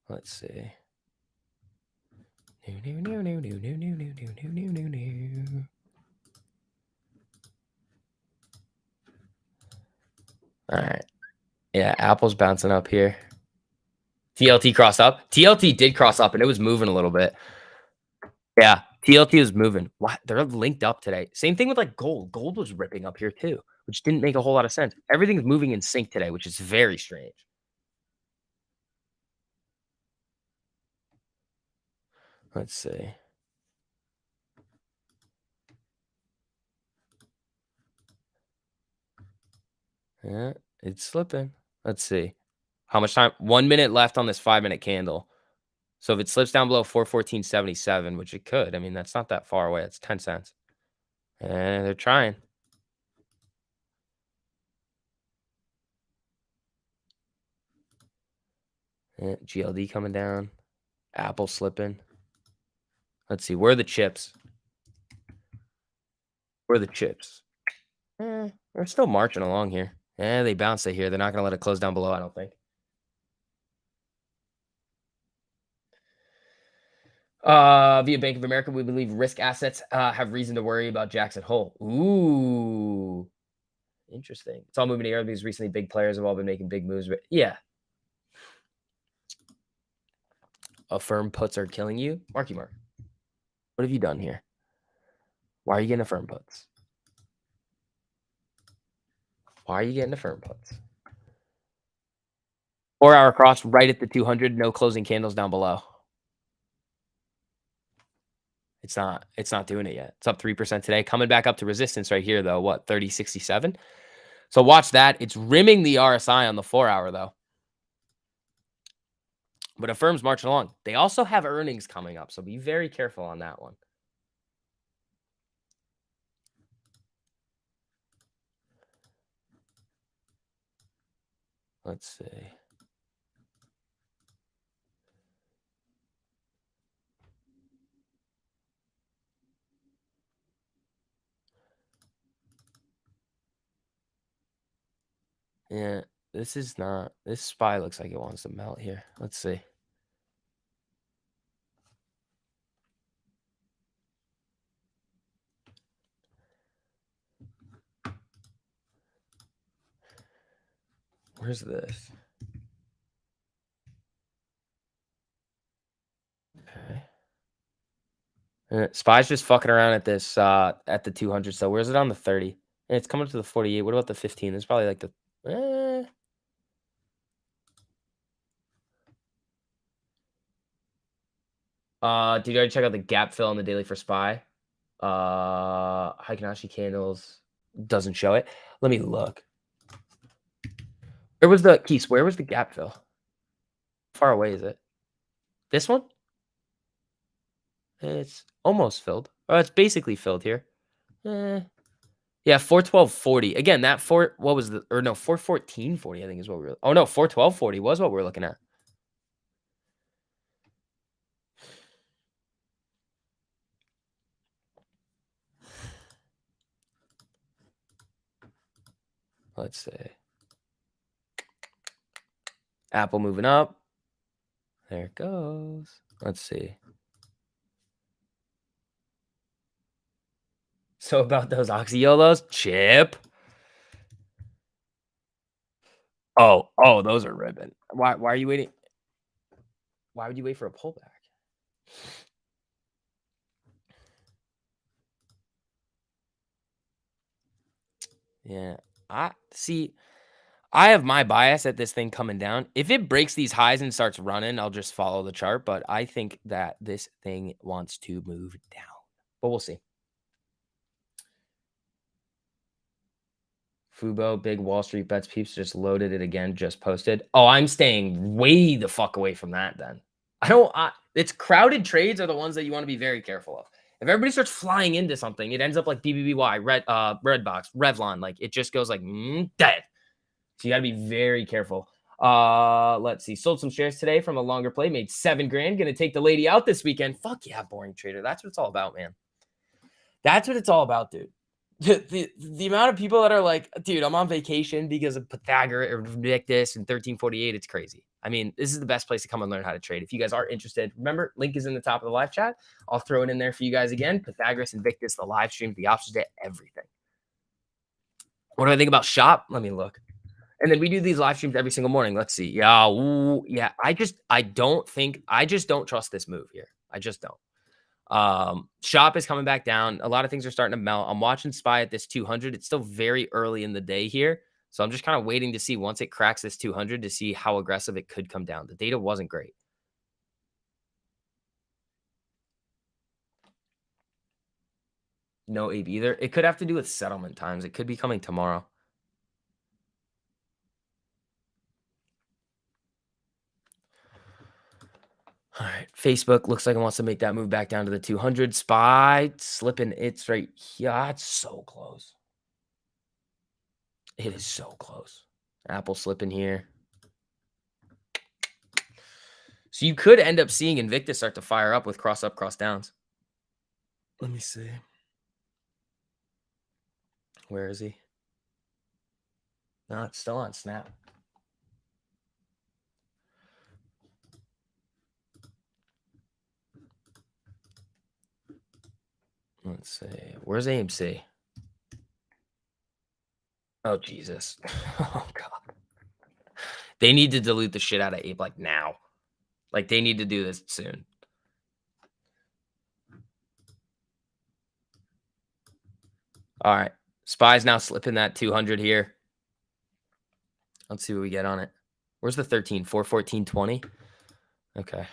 Let's see. All right. Yeah, Apple's bouncing up here. TLT crossed up. TLT did cross up, and it was moving a little bit. Yeah, TLT was moving. What? They're linked up today. Same thing with like gold. Gold was ripping up here too, which didn't make a whole lot of sense. Everything's moving in sync today, which is very strange. Let's see. Yeah, it's slipping. Let's see. How much time? 1 minute left on this 5-minute candle. So if it slips down below 414.77, which it could, I mean, that's not that far away. It's 10 cents. And they're trying. Yeah, GLD coming down. Apple slipping. Let's see. Where are the chips? Where are the chips? They're still marching along here. They bounced it here. They're not going to let it close down below, I don't think. Via Bank of America, we believe risk assets have reason to worry about Jackson Hole. Ooh. Interesting. It's all moving together because recently big players have all been making big moves. But yeah. Affirm puts are killing you. Marky Mark. What have you done here? Why are you getting affirm puts? Why are you getting affirm puts? 4-hour cross right at the 200, no closing candles down below. It's not doing it yet. It's up 3% today, coming back up to resistance right here though, what, 30.67? So watch that. It's rimming the RSI on the 4-hour though. But a firm's marching along. They also have earnings coming up, so be very careful on that one. Let's see. Yeah, this SPY looks like it wants to melt here. Let's see. Where's this? Okay. SPY's just fucking around at this at the 200. So where's it on the 30? And it's coming up to the 48. What about the 15? There's probably like the did you already check out the gap fill on the daily for SPY? Heikin candles doesn't show it. Let me look. Where was the Keys? Where was the gap fill? How far away is it? This one? It's almost filled. Oh, it's basically filled here. Yeah, 412.40. Again, that what was the, or no, 414.40, I think is what we were, oh no, 412.40 was what we were looking at. Let's see. Apple moving up. There it goes. Let's see. So about those Oxyolos, Chip. Oh, those are ribbon. Why are you waiting? Why would you wait for a pullback? Yeah, I have my bias at this thing coming down. If it breaks these highs and starts running, I'll just follow the chart. But I think that this thing wants to move down. But we'll see. Fubo, big Wall Street bets peeps just loaded it again, just posted. Oh, I'm staying way the fuck away from that then. It's crowded trades are the ones that you want to be very careful of. If everybody starts flying into something, it ends up like BBBY, Redbox, Revlon. Like it just goes like dead. So you got to be very careful. Let's see. Sold some shares today from a longer play, made $7 grand. Gonna take the lady out this weekend. Fuck yeah, boring trader. That's what it's all about, man. That's what it's all about, dude. The amount of people that are like, dude, I'm on vacation because of Pythagoras or Invictus and 1348. It's crazy. I mean, this is the best place to come and learn how to trade. If you guys are interested, remember, link is in the top of the live chat. I'll throw it in there for you guys again. Pythagoras, Invictus, the live stream, the options day, everything. What do I think about Shop? Let me look. And then we do these live streams every single morning. Let's see. Yeah. Ooh, yeah. I just don't trust this move here. I just don't. Shop is coming back down. A lot of things are starting to melt. I'm watching SPY at this 200. It's still very early in the day here. So I'm just kind of waiting to see once it cracks this 200 to see how aggressive it could come down. The data wasn't great. No Abe either. It could have to do with settlement times. It could be coming tomorrow. All right. Facebook looks like it wants to make that move back down to the 200. SPY slipping. It's right here. It's so close. It is so close. Apple slipping here. So you could end up seeing Invictus start to fire up with cross up, cross downs. Let me see. Where is he? No, it's still on Snap. Let's see. Where's AMC? Oh, Jesus. Oh, God. They need to delete the shit out of Ape like now. Like they need to do this soon. All right. SPY's now slipping that 200 here. Let's see what we get on it. Where's the 13? 414.20. Okay.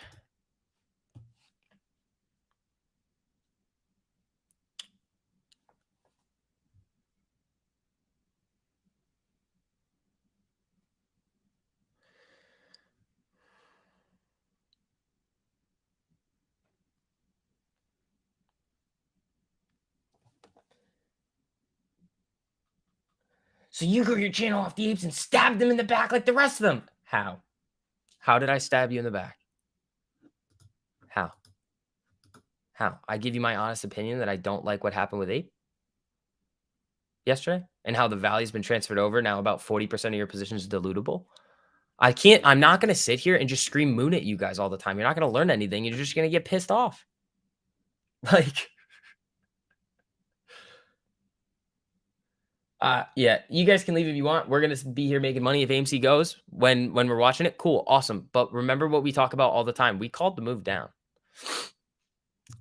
So you grew your channel off the apes and stabbed them in the back like the rest of them. How? How did I stab you in the back? How? How? I give you my honest opinion that I don't like what happened with ape yesterday and how the value's been transferred over. Now about 40% of your position is dilutable. I'm not going to sit here and just scream moon at you guys all the time. You're not going to learn anything. You're just going to get pissed off. Like, yeah, you guys can leave if you want. We're gonna be here making money if AMC goes when we're watching it. Cool, awesome. But remember what we talk about all the time. We called the move down.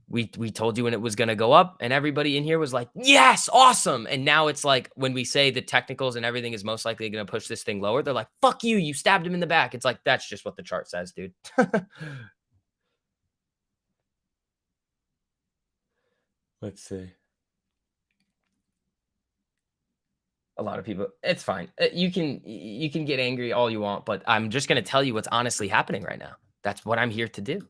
We told you when it was gonna go up, and everybody in here was like, "Yes, awesome." And now it's like when we say the technicals and everything is most likely gonna push this thing lower, they're like, "Fuck you, you stabbed him in the back." It's like that's just what the chart says, dude. Let's see. A lot of people, it's fine. You can get angry all you want, but I'm just going to tell you what's honestly happening right now. That's what I'm here to do.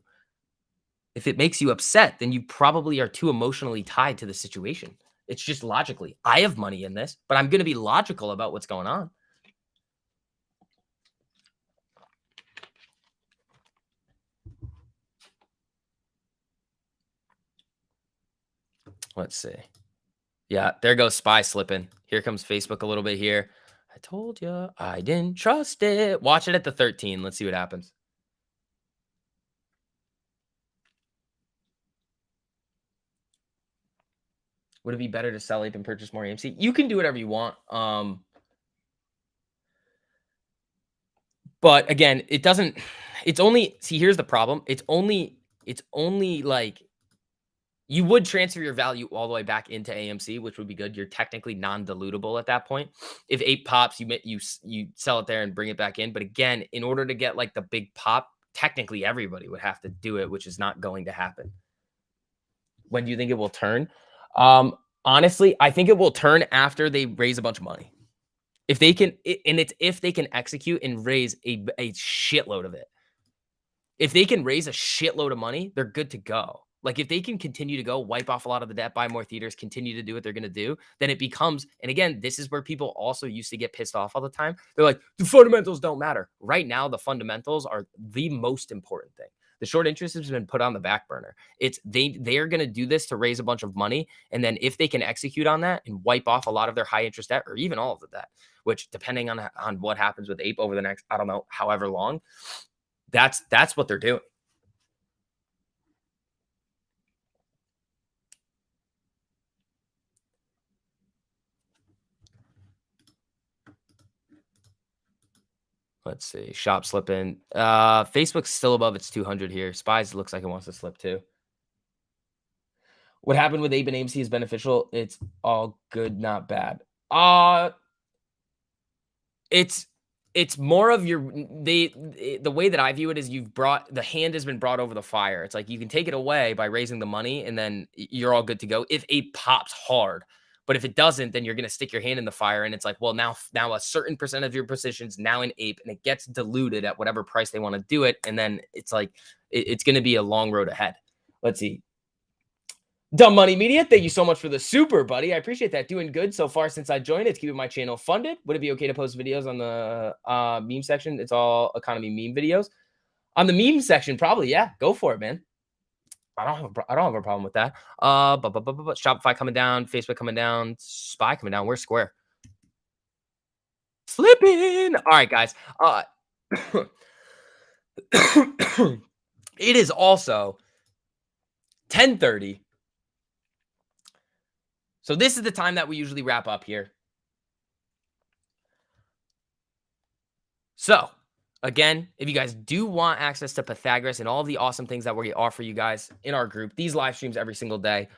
If it makes you upset, then you probably are too emotionally tied to the situation. It's just logically. I have money in this, but I'm going to be logical about what's going on. Let's see. Yeah, there goes SPY slipping. Here comes Facebook a little bit here. I told you I didn't trust it. Watch it at the 13. Let's see what happens. Would it be better to sell ape and purchase more AMC? You can do whatever you want. But again, it doesn't, it's only, see, here's the problem. It's only like you would transfer your value all the way back into AMC, which would be good. You're technically non-dilutable at that point. If ape pops, you sell it there and bring it back in. But again, in order to get like the big pop, technically everybody would have to do it, which is not going to happen. When do you think it will turn? Honestly, I think it will turn after they raise a bunch of money. If they can, and it's if they can execute and raise a shitload of it. If they can raise a shitload of money, they're good to go. Like if they can continue to go, wipe off a lot of the debt, buy more theaters, continue to do what they're going to do, then it becomes, and again, this is where people also used to get pissed off all the time. They're like, the fundamentals don't matter. Right now, the fundamentals are the most important thing. The short interest has been put on the back burner. It's they're going to do this to raise a bunch of money. And then if they can execute on that and wipe off a lot of their high interest debt or even all of the debt, which depending on what happens with Ape over the next, I don't know, however long, that's what they're doing. Let's see. Shop slipping. Facebook's still above its 200 here. Spies looks like it wants to slip too. What happened with Abe and AMC is beneficial. It's all good, not bad. It's more of the way that I view it is the hand has been brought over the fire. It's like you can take it away by raising the money and then you're all good to go if Ape pops hard. But if it doesn't, then you're going to stick your hand in the fire. And it's like, well, now a certain percent of your position's now in Ape and it gets diluted at whatever price they want to do it. And then it's like, it's going to be a long road ahead. Let's see. Dumb Money Media, thank you so much for the super, buddy. I appreciate that. Doing good so far since I joined. It's keeping my channel funded. Would it be okay to post videos on the meme section? It's all economy meme videos. On the meme section, probably, yeah. Go for it, man. I don't have a problem with that. Shopify coming down, Facebook coming down, SPY coming down. Where's Square? Slipping. All right, guys. It is also 10:30. So this is the time that we usually wrap up here. So again, if you guys do want access to Pythagoras and all of the awesome things that we offer you guys in our group, these live streams every single day,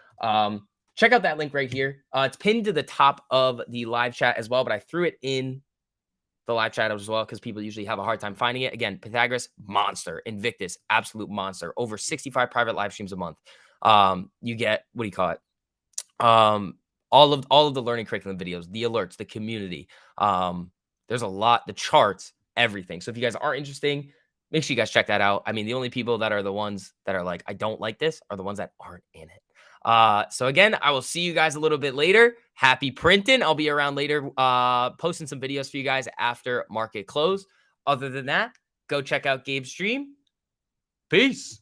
check out that link right here. It's pinned to the top of the live chat as well, but I threw it in the live chat as well, because people usually have a hard time finding it. Again, Pythagoras, monster. Invictus, absolute monster. Over 65 private live streams a month. You get, what do you call it? All of the learning curriculum videos, the alerts, the community. There's a lot, the charts, everything. So if you guys are interested, make sure you guys check that out. I mean, the only people that are the ones that are like, I don't like this, are the ones that aren't in it. So again, I will see you guys a little bit later. Happy printing. I'll be around later, posting some videos for you guys after market close. Other than that, go check out Gabe's stream. Peace.